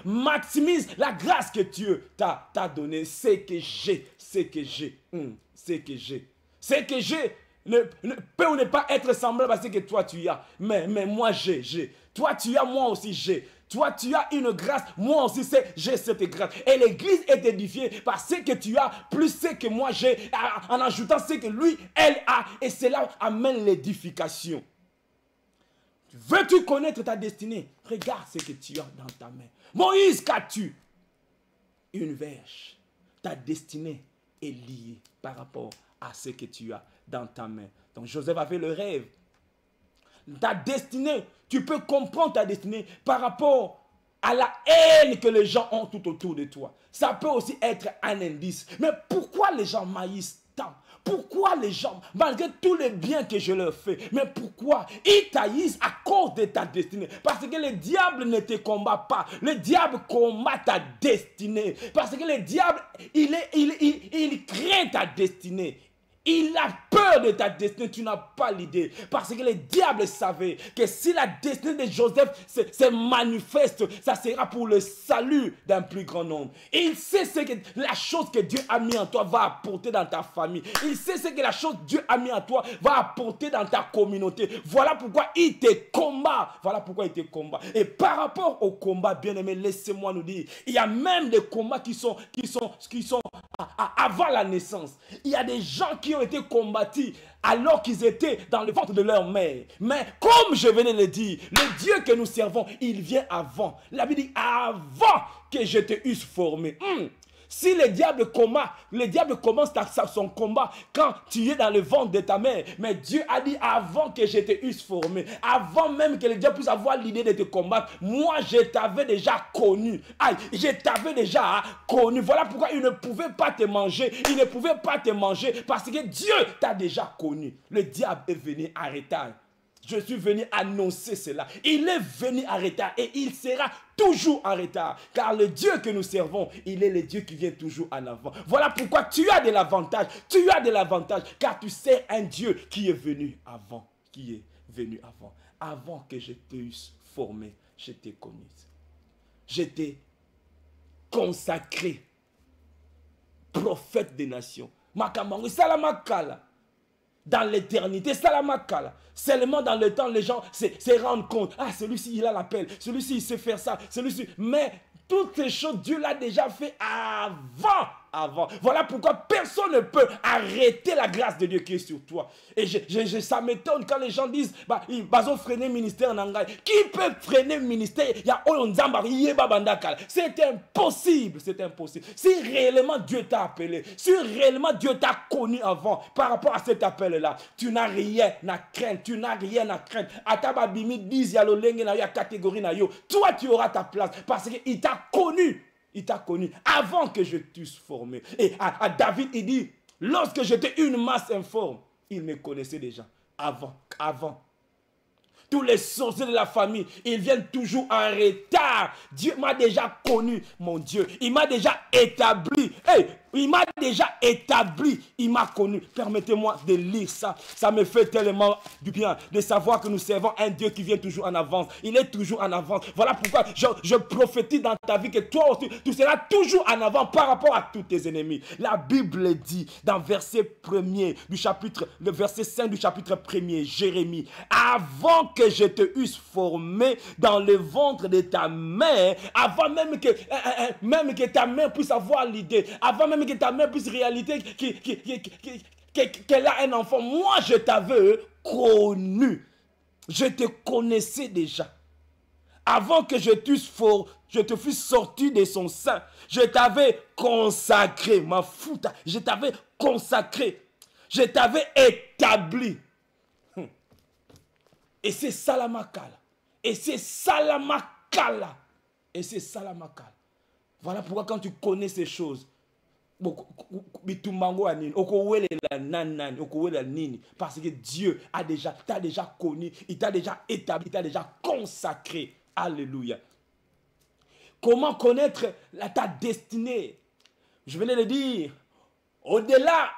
Maximise la grâce que Dieu t'a donnée. C'est que j'ai. Ne peut ou ne pas être semblable à ce que toi tu as. Mais moi j'ai. Toi tu as, moi aussi j'ai. Toi tu as une grâce, moi aussi j'ai cette grâce. Et l'église est édifiée par ce que tu as, plus ce que moi j'ai, en ajoutant ce que lui, elle a. Et cela amène l'édification. Veux-tu connaître ta destinée? Regarde ce que tu as dans ta main. Moïse, qu'as-tu? Une verge. Ta destinée est liée par rapport à ce que tu as dans ta main. Donc Joseph avait le rêve. Ta destinée, tu peux comprendre ta destinée par rapport à la haine que les gens ont tout autour de toi. Ça peut aussi être un indice. Mais pourquoi les gens maïssent tant? Pourquoi les gens, malgré tous les biens que je leur fais, mais pourquoi ils taillissent à cause de ta destinée? Parce que le diable ne te combat pas. Le diable combat ta destinée. Parce que le diable, il craint ta destinée. Il a peur de ta destinée, tu n'as pas l'idée. Parce que le diable savait que si la destinée de Joseph se manifeste, ça sera pour le salut d'un plus grand nombre. Il sait ce que la chose que Dieu a mis en toi va apporter dans ta famille. Il sait ce que la chose que Dieu a mis en toi va apporter dans ta communauté. Voilà pourquoi il te combat. Voilà pourquoi il te combat. Et par rapport au combat, bien aimé, laissez-moi nous dire, il y a même des combats qui sont avant la naissance. Il y a des gens qui ont été combattus alors qu'ils étaient dans le ventre de leur mère. Mais comme je venais de le dire, le Dieu que nous servons, il vient avant. La Bible dit avant que je te eusse formé. Si le diable commence son combat quand tu es dans le ventre de ta mère. Mais Dieu a dit avant que je te eusse formé, avant même que le diable puisse avoir l'idée de te combattre, moi je t'avais déjà connu. Aïe, je t'avais déjà connu. Voilà pourquoi il ne pouvait pas te manger. Il ne pouvait pas te manger parce que Dieu t'a déjà connu. Le diable est venu en retard. Je suis venu annoncer cela. Il est venu en retard et il sera toujours en retard. Car le Dieu que nous servons, il est le Dieu qui vient toujours en avant. Voilà pourquoi tu as de l'avantage. Tu as de l'avantage car tu sais un Dieu qui est venu avant. Qui est venu avant. Avant que je t'eusse formé, je t'ai connu. Je t'ai consacré prophète des nations. Makamangu Salamakala. Dans l'éternité, Salamakala. Seulement dans le temps, les gens se rendent compte. Ah, celui-ci, il a l'appel. Celui-ci, il sait faire ça. Celui-ci. Mais toutes ces choses, Dieu l'a déjà fait avant. Voilà pourquoi personne ne peut arrêter la grâce de Dieu qui est sur toi. Et ça m'étonne quand les gens disent, ils ont freiné le ministère en Angaï. Qui peut freiner le ministère? C'est impossible, c'est impossible. Si réellement Dieu t'a appelé, si réellement Dieu t'a connu avant, par rapport à cet appel-là, tu n'as rien à craindre, tu n'as rien à craindre. Toi, tu auras ta place parce qu'il t'a connu. Il t'a connu avant que je t'eusse formé. Et à David, il dit, lorsque j'étais une masse informe, il me connaissait déjà. Avant. Tous les sorciers de la famille, ils viennent toujours en retard. Dieu m'a déjà connu, mon Dieu. Il m'a déjà établi. Il m'a déjà établi. Il m'a connu. Permettez-moi de lire ça. Ça me fait tellement du bien de savoir que nous servons un Dieu qui vient toujours en avance. Il est toujours en avance. Voilà pourquoi je prophétise dans ta vie que toi aussi, tu seras toujours en avant par rapport à tous tes ennemis. La Bible dit dans verset 1er du chapitre, le verset 5 du chapitre 1er, Jérémie, avant que je te eusse formé dans le ventre de ta mère, avant même que ta mère puisse avoir l'idée, avant même que ta mère puisse réaliser qu'elle a un enfant, moi je t'avais connu. Je te connaissais déjà. Avant que je te fusse sorti de son sein, je t'avais consacré, ma fouta, je t'avais consacré, je t'avais établi. Et c'est Salamakala. Et c'est Salamakala. Et c'est Salamakala. Voilà pourquoi quand tu connais ces choses, parce que Dieu t'a déjà connu, il t'a déjà établi, il t'a déjà consacré. Alléluia. Comment connaître ta destinée? Je venais de dire, au-delà,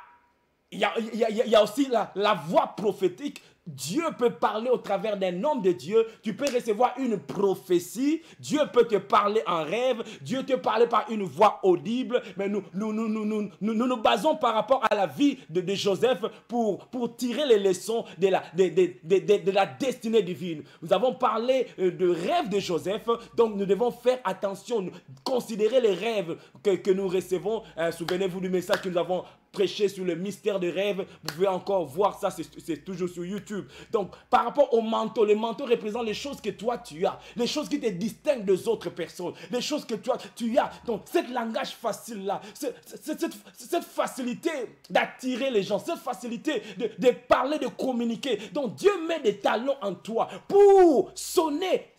il y a aussi la voix prophétique. Dieu peut parler au travers d'un homme de Dieu. Tu peux recevoir une prophétie. Dieu peut te parler en rêve. Dieu te parler par une voix audible. Mais nous basons par rapport à la vie de Joseph pour tirer les leçons de la destinée divine. Nous avons parlé de rêves de Joseph. Donc nous devons faire attention, considérer les rêves que nous recevons. Souvenez-vous du message que nous avons prêché sur le mystère des rêves. Vous pouvez encore voir ça, c'est toujours sur YouTube. Donc, par rapport au manteau, le manteau représente les choses que toi tu as, les choses qui te distinguent des autres personnes, les choses que toi tu as. Donc, cette langage facile-là, cette facilité d'attirer les gens, cette facilité de parler, de communiquer. Donc, Dieu met des talents en toi pour sonner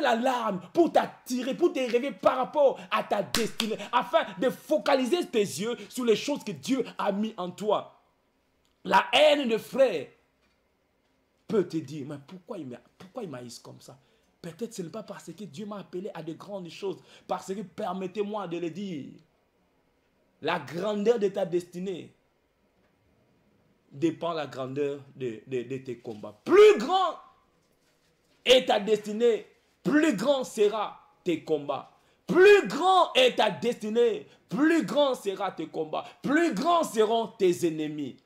l'alarme, pour t'attirer, pour te réveiller par rapport à ta destinée, afin de focaliser tes yeux sur les choses que Dieu a mis en toi. La haine de frère peut te dire, mais pourquoi il m'haïssent comme ça? Peut-être ce n'est pas parce que Dieu m'a appelé à de grandes choses, parce que permettez-moi de le dire, la grandeur de ta destinée dépend de la grandeur de tes combats. Plus grand est ta destinée, plus grand sera tes combats. Plus grand est ta destinée, plus grand sera tes combats, plus grands seront tes ennemis.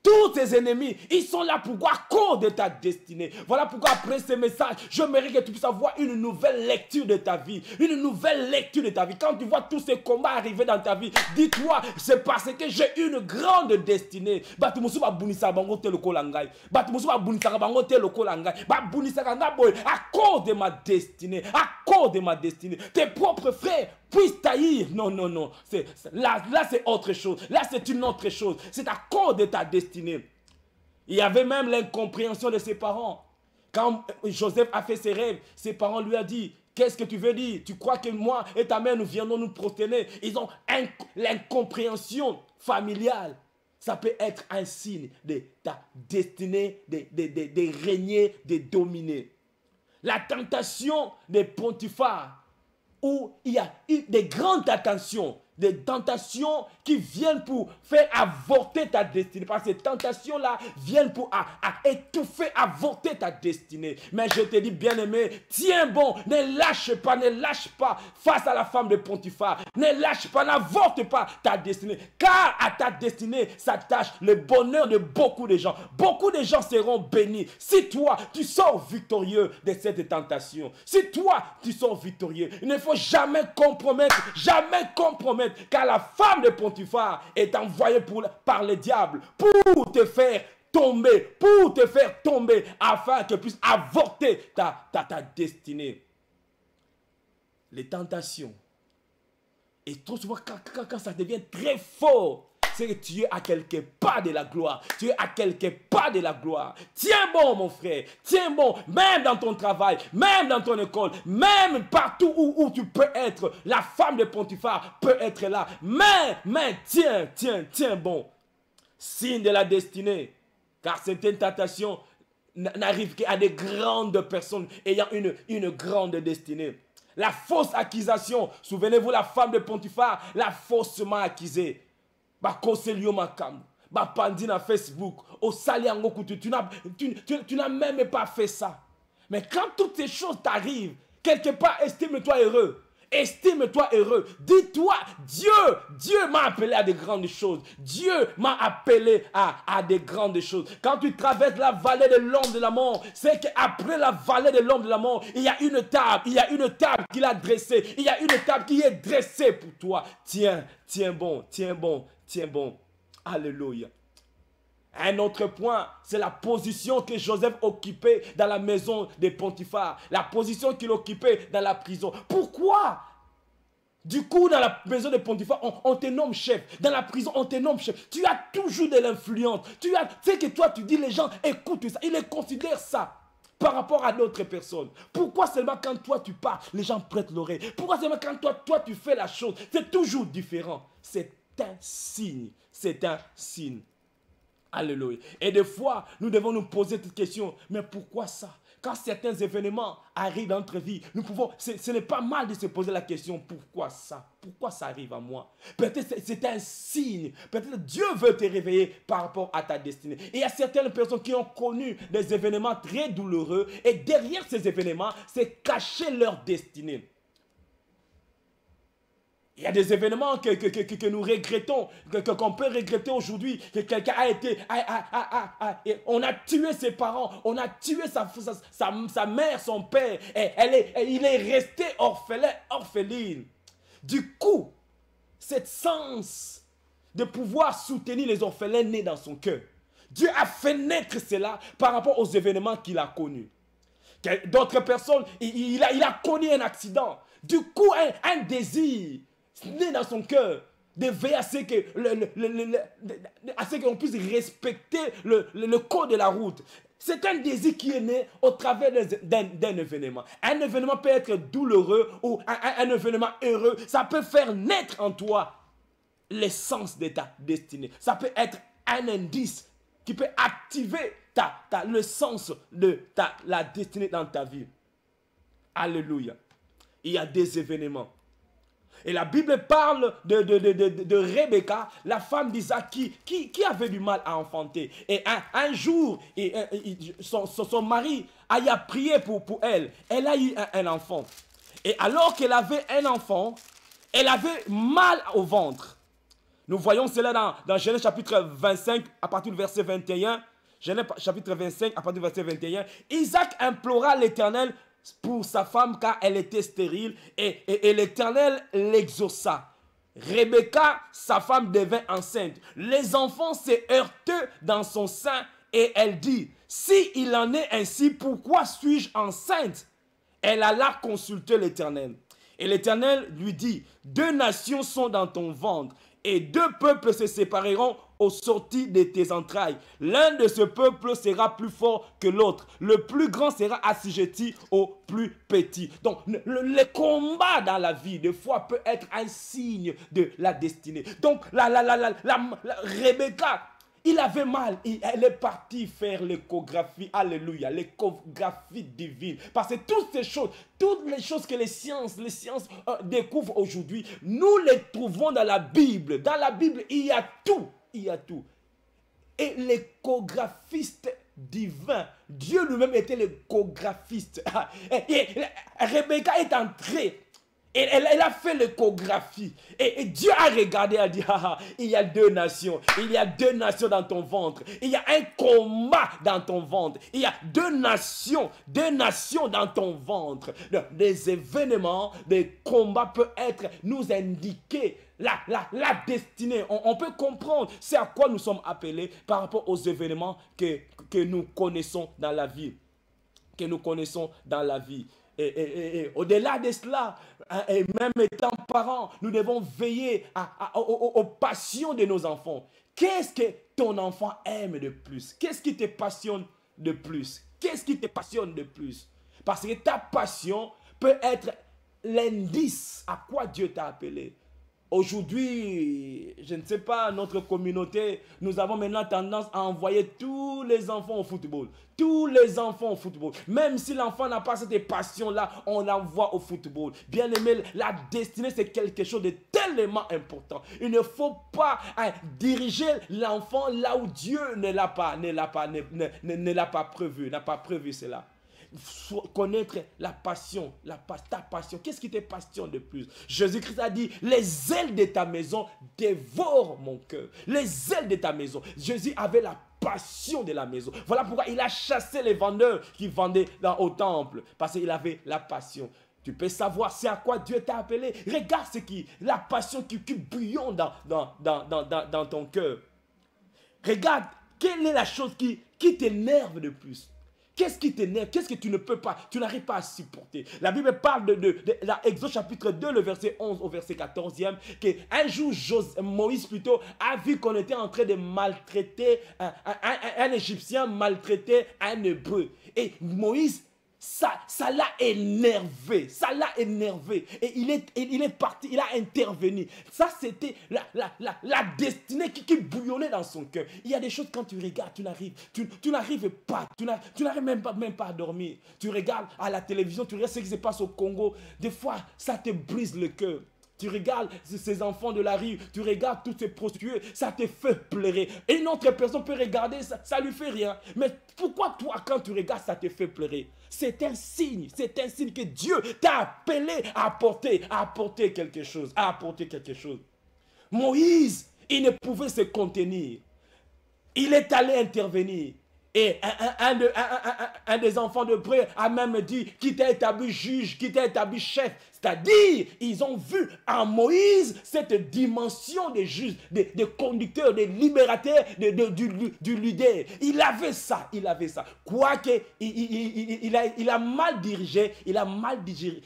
Tous tes ennemis, ils sont là pour à cause de ta destinée. Voilà pourquoi après ce message, je mérite que tu puisses avoir une nouvelle lecture de ta vie. Une nouvelle lecture de ta vie. Quand tu vois tous ces combats arriver dans ta vie, dis-toi, c'est parce que j'ai une grande destinée. À cause de ma destinée. À cause de ma destinée. Tes propres frères puissent taillir. Non, non, non. Là c'est autre chose. Là, c'est une autre chose. C'est à cause de ta destinée. Il y avait même l'incompréhension de ses parents. Quand Joseph a fait ses rêves, ses parents lui ont dit, qu'est-ce que tu veux dire? Tu crois que moi et ta mère, nous viendrons nous prosterner? Ils ont l'incompréhension familiale. Ça peut être un signe de ta destinée, de régner, de dominer. La tentation de Potiphar, où il y a eu des grandes tentations qui viennent pour faire avorter ta destinée. Parce que ces tentations-là viennent pour étouffer, avorter ta destinée. Mais je te dis, bien-aimé, tiens bon, ne lâche pas face à la femme de Potiphar. Ne lâche pas, n'avorte pas ta destinée. Car à ta destinée s'attache le bonheur de beaucoup de gens. Beaucoup de gens seront bénis. Si toi, tu sors victorieux de cette tentation. Si toi, tu sors victorieux, il ne faut jamais compromettre, car la femme de Potiphar est envoyée par le diable pour te faire tomber, afin que puisse avorter ta destinée. Les tentations. Et trop souvent, quand ça devient très fort, c'est que tu es à quelque part de la gloire. Tu es à quelque part de la gloire. Tiens bon, mon frère. Tiens bon, même dans ton travail, même dans ton école, même partout où tu peux être. La femme de Potiphar peut être là. Mais tiens bon. Signe de la destinée. Car certaines tentations n'arrivent qu'à des grandes personnes ayant une grande destinée. La fausse accusation. Souvenez-vous, la femme de Potiphar l'a faussement accusée. Pandina Facebook, au Saliango, tu n'as même pas fait ça. Mais quand toutes ces choses t'arrivent, quelque part, estime-toi heureux. Estime-toi heureux. Dis-toi, Dieu m'a appelé à de grandes choses. Dieu m'a appelé à de grandes choses. Quand tu traverses la vallée de l'ombre de la mort, c'est qu'après la vallée de l'ombre de la mort, il y a une table. Il y a une table qu'il a dressée. Il y a une table qui est dressée pour toi. Tiens bon. Alléluia. Un autre point, c'est la position que Joseph occupait dans la maison de Potiphar. La position qu'il occupait dans la prison. Pourquoi? Du coup, dans la maison de Potiphar, on te nomme chef. Dans la prison, on te nomme chef. Tu as toujours de l'influence. Tu sais que toi, tu dis, les gens écoutent ça. Ils les considèrent ça par rapport à d'autres personnes. Pourquoi seulement quand toi, tu parles, les gens prêtent l'oreille? Pourquoi seulement quand toi, tu fais la chose? C'est toujours différent. C'est un signe. C'est un signe. Alléluia. Et des fois, nous devons nous poser cette question. Mais pourquoi ça? Quand certains événements arrivent dans notre vie, ce n'est pas mal de se poser la question, pourquoi ça? Pourquoi ça arrive à moi? Peut-être c'est un signe. Peut-être Dieu veut te réveiller par rapport à ta destinée. Et il y a certaines personnes qui ont connu des événements très douloureux. Et derrière ces événements, c'est caché leur destinée. Il y a des événements que nous regrettons, qu'on peut regretter aujourd'hui, que quelqu'un a été... on a tué ses parents, on a tué sa mère, son père, et il est resté orpheline. Du coup, cette sens de pouvoir soutenir les orphelins nés dans son cœur. Dieu a fait naître cela par rapport aux événements qu'il a connus. D'autres personnes, il a connu un accident. Du coup, un désir né dans son cœur de veiller à ce qu'on puisse respecter le code de la route. C'est un désir qui est né au travers d'un événement. Un événement peut être douloureux ou un événement heureux. Ça peut faire naître en toi l'essence de ta destinée. Ça peut être un indice qui peut activer le sens de la destinée dans ta vie. Alléluia. Il y a des événements. Et la Bible parle de Rebecca, la femme d'Isaac qui avait du mal à enfanter. Et un jour, son mari a prié pour elle. Elle a eu un enfant. Et alors qu'elle avait un enfant, elle avait mal au ventre. Nous voyons cela dans Genèse chapitre 25 à partir du verset 21. Genèse chapitre 25 à partir du verset 21. Isaac implora l'Éternel pour sa femme car elle était stérile et l'Éternel l'exauça. Rebecca, sa femme, devint enceinte. Les enfants se heurtaient dans son sein et elle dit, si il en est ainsi, pourquoi suis-je enceinte? Elle alla consulter l'Éternel. Et l'Éternel lui dit, 2 nations sont dans ton ventre et 2 peuples se sépareront aux sorties de tes entrailles. L'un de ce peuple sera plus fort que l'autre. Le plus grand sera assujetti au plus petit. Donc, le combat dans la vie, des fois, peut être un signe de la destinée. Donc, Rebecca, il avait mal. Elle est partie faire l'échographie. Alléluia. L'échographie divine. Parce que toutes les choses que les sciences découvrent aujourd'hui, nous les trouvons dans la Bible. Dans la Bible, il y a tout. Il y a tout. Et l'échographiste divin, Dieu lui-même était l'échographiste. Rebecca est entrée. Elle a fait l'échographie. Et Dieu a regardé, a dit, il y a 2 nations. Il y a 2 nations dans ton ventre. Il y a un combat dans ton ventre. Il y a 2 nations dans ton ventre. Des événements, des combats peuvent nous indiquer la destinée. On peut comprendre c'est à quoi nous sommes appelés par rapport aux événements que nous connaissons dans la vie. Et au-delà de cela, et même étant parents, nous devons veiller aux passions de nos enfants. Qu'est-ce que ton enfant aime de plus? Qu'est-ce qui te passionne de plus? Parce que ta passion peut être l'indice à quoi Dieu t'a appelé. Aujourd'hui, je ne sais pas, notre communauté, nous avons maintenant tendance à envoyer tous les enfants au football. Même si l'enfant n'a pas cette passion-là, on l'envoie au football. Bien aimé, la destinée, c'est quelque chose de tellement important. Il ne faut pas diriger l'enfant là où Dieu ne l'a pas prévu, n'a pas prévu cela. Connaître la passion, ta passion. Qu'est-ce qui te passionne de plus? Jésus-Christ a dit, les ailes de ta maison dévorent mon cœur. Les ailes de ta maison. Jésus avait la passion de la maison. Voilà pourquoi il a chassé les vendeurs qui vendaient au temple. Parce qu'il avait la passion. Tu peux savoir c'est à quoi Dieu t'a appelé. Regarde la passion qui bouillonne dans ton cœur. Regarde, quelle est la chose qui t'énerve de plus? Qu'est-ce qui t'énerve? Qu'est-ce que tu ne peux pas, tu n'arrives pas à supporter? La Bible parle de Exode chapitre 2, le verset 11 au verset 14e, qu'un jour Moïse a vu qu'on était en train de maltraiter, un Égyptien maltraitait un Hébreu. Et Moïse, ça l'a énervé. Et il est parti, il a intervenu. Ça, c'était la destinée qui bouillonnait dans son cœur. Il y a des choses, quand tu regardes, tu n'arrives pas, tu n'arrives même pas à dormir. Tu regardes à la télévision, tu regardes ce qui se passe au Congo. Des fois, ça te brise le cœur. Tu regardes ces enfants de la rue, tu regardes toutes ces prostituées, ça te fait pleurer. Et une autre personne peut regarder, ça lui fait rien. Mais pourquoi toi, quand tu regardes, ça te fait pleurer? C'est un signe que Dieu t'a appelé à apporter quelque chose, Moïse, il ne pouvait se contenir. Il est allé intervenir. Et un des enfants de Bré a même dit, qui t'a établi juge, qui t'a établi chef. C'est-à-dire, ils ont vu en Moïse cette dimension des juges, des conducteurs, des libérateurs du leader. Il avait ça, il avait ça. Quoique, il a mal dirigé,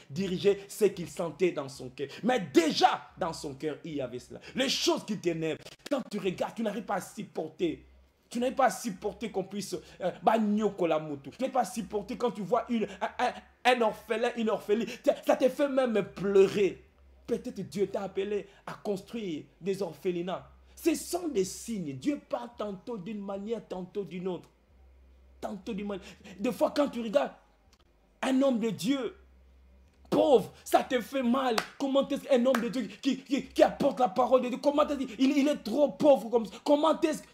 dirigé ce qu'il sentait dans son cœur. Mais déjà, dans son cœur, il y avait cela. Les choses qui t'énervent, quand tu regardes, tu n'arrives pas à supporter. Tu n'arrives pas à supporter qu'on puisse... Tu n'arrives pas à supporter quand tu vois un orphelin, une orpheline. Ça te fait même pleurer. Peut-être Dieu t'a appelé à construire des orphelinats. Ce sont des signes. Dieu parle tantôt d'une manière, tantôt d'une autre. Tantôt d'une manière. Des fois, quand tu regardes un homme de Dieu pauvre, ça te fait mal. Comment est-ce qu'un homme de Dieu qui apporte la parole de Dieu, comment est-ce qu'il est trop pauvre comme ça? Comment est-ce que...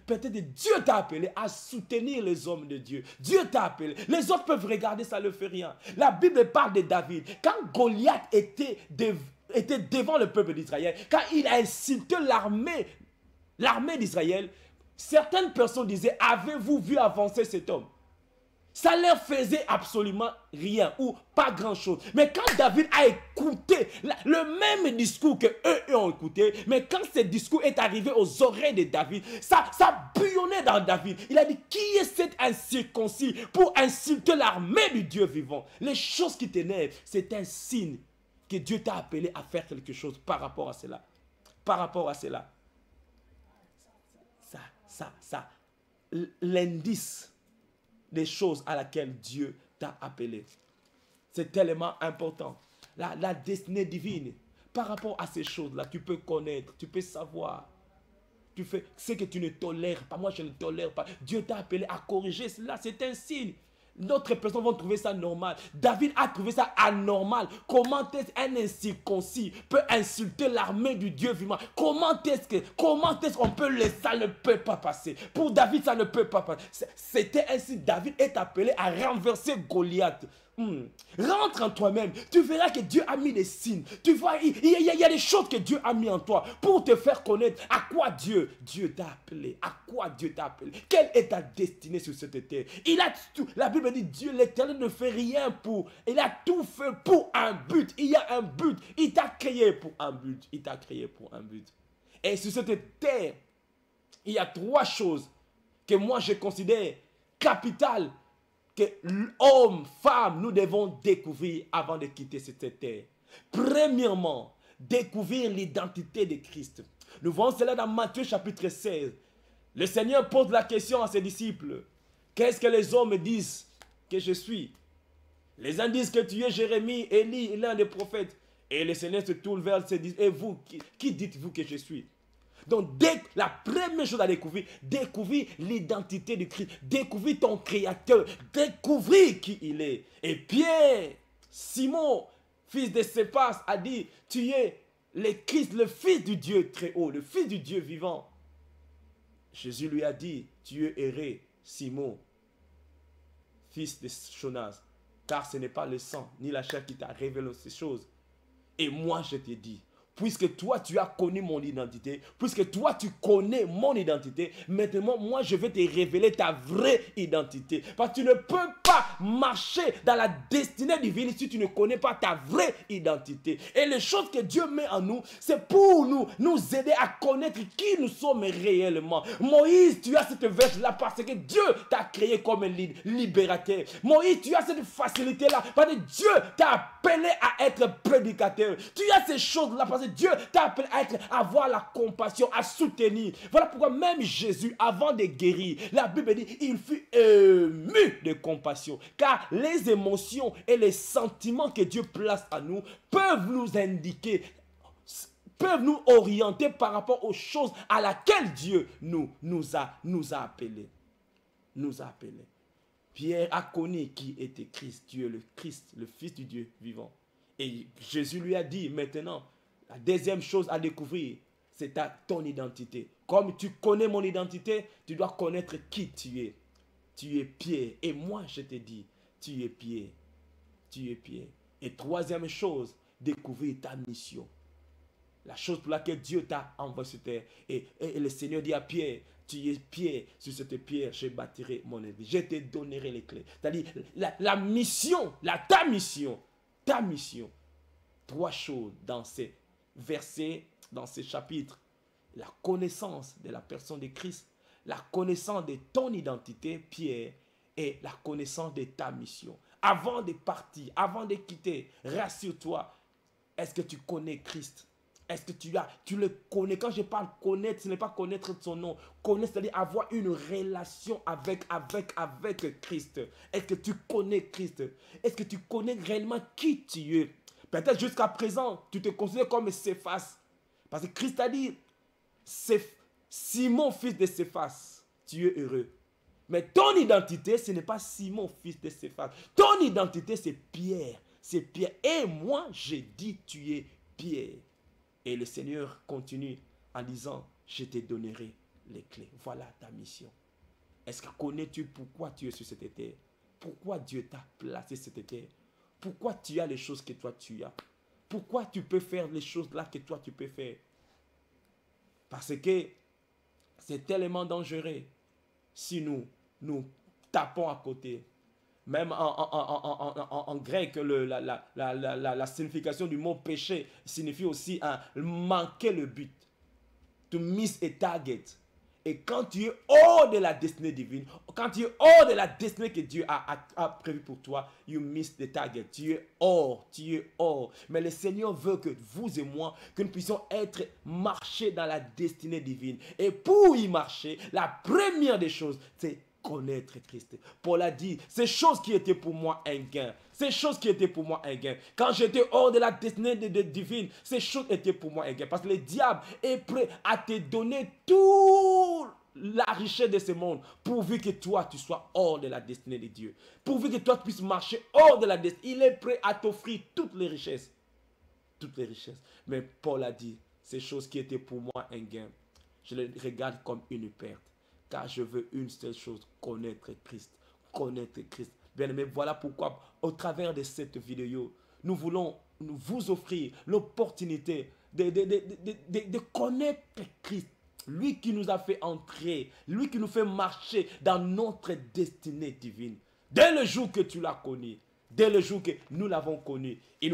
Peut-être Dieu t'a appelé à soutenir les hommes de Dieu. Dieu t'a appelé. Les autres peuvent regarder, ça ne fait rien. La Bible parle de David. Quand Goliath était devant le peuple d'Israël, quand il a insulté l'armée d'Israël, certaines personnes disaient, avez-vous vu avancer cet homme? Ça leur faisait absolument rien ou pas grand-chose. Mais quand David a écouté le même discours que eux ont écouté, mais quand ce discours est arrivé aux oreilles de David, ça bouillonnait dans David. Il a dit, qui est cet incirconcis pour insulter l'armée du Dieu vivant? Les choses qui t'énervent, c'est un signe que Dieu t'a appelé à faire quelque chose par rapport à cela. Par rapport à cela. L'indice des choses à laquelle Dieu t'a appelé. C'est tellement important. La destinée divine, par rapport à ces choses-là, tu peux connaître, tu peux savoir. Tu fais ce que tu ne tolères pas. Moi, je ne tolère pas. Dieu t'a appelé à corriger cela. C'est un signe. D'autres personnes vont trouver ça normal. David a trouvé ça anormal. Comment est-ce qu'un incirconcis peut insulter l'armée du Dieu vivant? Comment est-ce qu'on peut laisser ça? Ne peut pas passer. Pour David, ça ne peut pas passer. C'était ainsi. David est appelé à renverser Goliath. Rentre en toi-même. Tu verras que Dieu a mis des signes. Tu vois, il y a des choses que Dieu a mis en toi pour te faire connaître à quoi Dieu t'a appelé. À quoi Dieu t'a appelé. Quelle est ta destinée sur cette terre? Il a tout. La Bible dit Dieu, l'Éternel ne fait rien pour. Il a tout fait pour un but. Il y a un but. Il t'a créé pour un but. Il t'a créé pour un but. Et sur cette terre, il y a 3 choses que moi je considère capitales que hommes, femmes, nous devons découvrir avant de quitter cette terre. Premièrement, découvrir l'identité de Christ. Nous voyons cela dans Matthieu chapitre 16. Le Seigneur pose la question à ses disciples. Qu'est-ce que les hommes disent que je suis? Les uns disent que tu es Jérémie, Élie, l'un des prophètes. Et le Seigneur se tourne vers eux et dit, et vous, qui dites-vous que je suis? Donc, la première chose à découvrir l'identité de Christ, découvrir ton Créateur, découvrir qui il est. Et Pierre, Simon, fils de Céphas, a dit, tu es le Christ, le Fils du Dieu très haut, le Fils du Dieu vivant. Jésus lui a dit, tu es erré, Simon, fils de Jonas, car ce n'est pas le sang ni la chair qui t'a révélé ces choses. Et moi, je t'ai dit, puisque toi, tu as connu mon identité, puisque toi, tu connais mon identité, maintenant, moi, je vais te révéler ta vraie identité. Parce que tu ne peux pas marcher dans la destinée divine si tu ne connais pas ta vraie identité. Et les choses que Dieu met en nous, c'est pour nous aider à connaître qui nous sommes réellement. Moïse, tu as cette verge-là parce que Dieu t'a créé comme un libérateur. Moïse, tu as cette facilité-là parce que Dieu t'a appelé à être prédicateur. Tu as ces choses-là parce que Dieu t'a appelé à avoir la compassion, à soutenir. Voilà pourquoi même Jésus, avant de guérir, la Bible dit, il fut ému de compassion. Car les émotions et les sentiments que Dieu place à nous peuvent nous indiquer, peuvent nous orienter par rapport aux choses à laquelle Dieu nous a appelés. Nous a appelés. Pierre a connu qui était Christ. Dieu, le Christ, le Fils du Dieu vivant. Et Jésus lui a dit maintenant, la deuxième chose à découvrir, c'est ton identité. Comme tu connais mon identité, tu dois connaître qui tu es. Tu es Pierre. Et moi, je te dis, tu es Pierre. Tu es Pierre. Et troisième chose, découvrir ta mission. La chose pour laquelle Dieu t'a envoyé sur terre. Et le Seigneur dit à Pierre, tu es pierre, sur cette pierre, je bâtirai mon église. Je te donnerai les clés. C'est-à-dire, la mission, ta mission. Trois choses dans ces versets, dans ces chapitres. La connaissance de la personne de Christ, la connaissance de ton identité, Pierre, et la connaissance de ta mission. Avant de partir, avant de quitter, rassure-toi, est-ce que tu connais Christ? Est-ce que tu le connais? Quand je parle connaître, ce n'est pas connaître son nom. Connaître, c'est-à-dire avoir une relation avec Christ. Est-ce que tu connais Christ? Est-ce que tu connais réellement qui tu es? Peut-être jusqu'à présent, tu te considères comme Céphas. Parce que Christ a dit, Simon, fils de Céphas, tu es heureux. Mais ton identité, ce n'est pas Simon, fils de Céphas. Ton identité, c'est Pierre. C'est Pierre. Et moi, j'ai dit, tu es Pierre. Et le Seigneur continue en disant, je te donnerai les clés. Voilà ta mission. Est-ce que connais-tu pourquoi tu es sur cette terre? Pourquoi Dieu t'a placé sur cette terre? Pourquoi tu as les choses que toi tu as? Pourquoi tu peux faire les choses là que toi tu peux faire? Parce que c'est tellement dangereux si nous tapons à côté. Même en grec, la signification du mot péché signifie aussi manquer le but. To miss a target. Et quand tu es hors de la destinée divine, quand tu es hors de la destinée que Dieu a prévue pour toi, you miss the target. Tu es hors. Mais le Seigneur veut que vous et moi, que nous puissions marcher dans la destinée divine. Et pour y marcher, la première des choses, c'est connaître Christ. Paul a dit, ces choses qui étaient pour moi un gain. Ces choses qui étaient pour moi un gain. Quand j'étais hors de la destinée divine, ces choses étaient pour moi un gain. Parce que le diable est prêt à te donner toute la richesse de ce monde, pourvu que toi, tu sois hors de la destinée de Dieu. Pourvu que toi, tu puisses marcher hors de la destinée. Il est prêt à t'offrir toutes les richesses. Toutes les richesses. Mais Paul a dit, ces choses qui étaient pour moi un gain, je les regarde comme une perte. Car je veux une seule chose, connaître Christ. Connaître Christ. Bien aimé, voilà pourquoi, au travers de cette vidéo, nous voulons vous offrir l'opportunité de connaître Christ. Lui qui nous a fait entrer, lui qui nous fait marcher dans notre destinée divine. Dès le jour que tu l'as connu, dès le jour que nous l'avons connu, il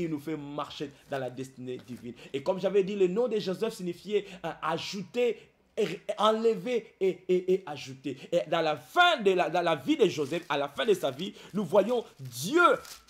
nous fait marcher dans la destinée divine. Et comme j'avais dit, le nom de Joseph signifiait ajouter, enlever et ajouter. Et dans la fin de dans la vie de Joseph, à la fin de sa vie, nous voyons Dieu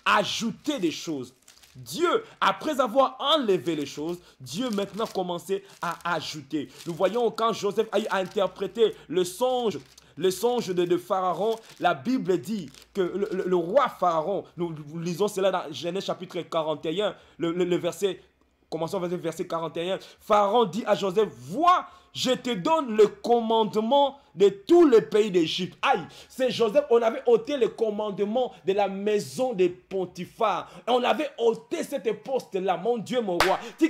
ajouter des choses. Dieu, après avoir enlevé les choses, Dieu maintenant commençait à ajouter. Nous voyons quand Joseph a interprété le songe de Pharaon, la Bible dit que le roi Pharaon, nous lisons cela dans Genèse chapitre 41, le verset, commençons avec le verset 41. Pharaon dit à Joseph, vois, je te donne le commandement de tout le pays d'Égypte. Aïe, c'est Joseph, on avait ôté le commandement de la maison de Potiphar. Et on avait ôté cette poste-là, mon Dieu, mon roi. J'ai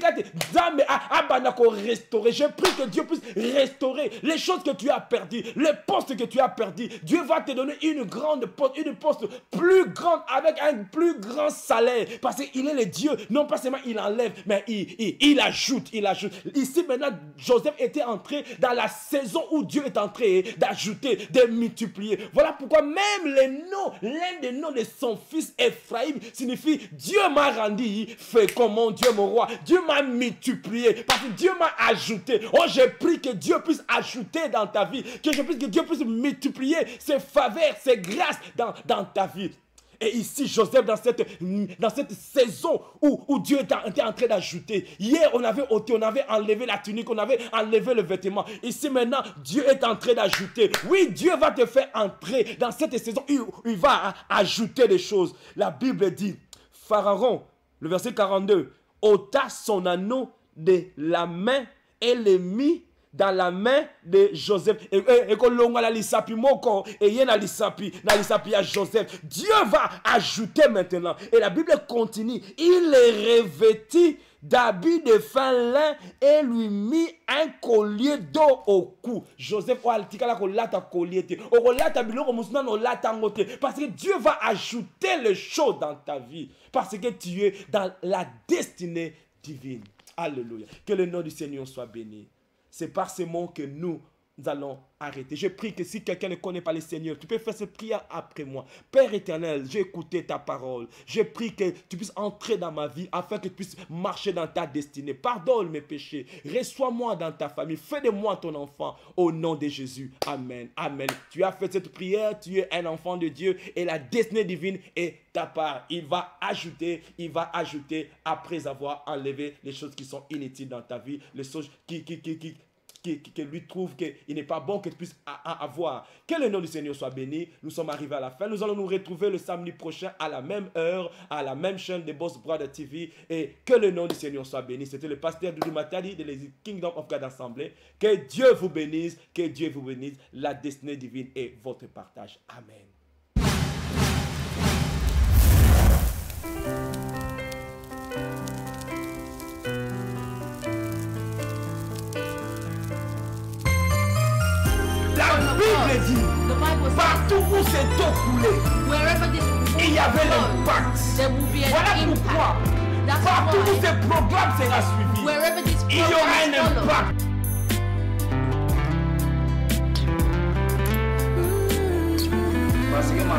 pris que Dieu puisse restaurer les choses que tu as perdues, les postes que tu as perdus. Dieu va te donner une grande poste, une poste plus grande avec un plus grand salaire. Parce qu'il est le Dieu, non pas seulement il enlève, mais il ajoute, il ajoute. Ici maintenant, Joseph était entré dans la saison où Dieu est entré d'ajouter, de multiplier. Voilà pourquoi même l'un des noms de son fils Ephraïm signifie Dieu m'a rendu fécond, mon Dieu, mon roi. Dieu m'a multiplié parce que Dieu m'a ajouté. Oh, j'ai pris que Dieu puisse ajouter dans ta vie, que Dieu puisse multiplier ses faveurs, ses grâces dans ta vie. Et ici, Joseph, dans cette saison où Dieu était en train d'ajouter. Hier, on avait ôté, on avait enlevé la tunique, on avait enlevé le vêtement. Ici, maintenant, Dieu est en train d'ajouter. Oui, Dieu va te faire entrer dans cette saison où il va ajouter des choses. La Bible dit, Pharaon, le verset 42, ôta son anneau de la main et le mit dans la main de Joseph. Et à Joseph. Dieu va ajouter maintenant. Et la Bible continue. Il est revêtu d'habits de fin lin et lui mit un collier d'or au cou. Joseph, parce que Dieu va ajouter les choses dans ta vie. Parce que tu es dans la destinée divine. Alléluia. Que le nom du Seigneur soit béni. C'est par ces mots que nous allons arrêter. Je prie que si quelqu'un ne connaît pas le Seigneur, tu peux faire cette prière après moi. Père éternel, j'ai écouté ta parole. Je prie que tu puisses entrer dans ma vie afin que tu puisses marcher dans ta destinée. Pardonne mes péchés. Reçois-moi dans ta famille. Fais de moi ton enfant au nom de Jésus. Amen. Amen. Tu as fait cette prière. Tu es un enfant de Dieu et la destinée divine est ta part. Il va ajouter après avoir enlevé les choses qui sont inutiles dans ta vie, les choses qui lui trouve qu'il n'est pas bon que tu puisses avoir. Que le nom du Seigneur soit béni. Nous sommes arrivés à la fin. Nous allons nous retrouver le samedi prochain à la même heure, à la même chaîne de Boss Brother TV. Et que le nom du Seigneur soit béni. C'était le pasteur Doudou Matadi de l'église Kingdom of God Assemblée. Que Dieu vous bénisse. Que Dieu vous bénisse. La destinée divine est votre partage. Amen. La Bible dit, partout où cette eau coulait, il y avait l'impact. Voilà pourquoi, partout où ce programme sera suivi, il y aura un impact. Parce que ma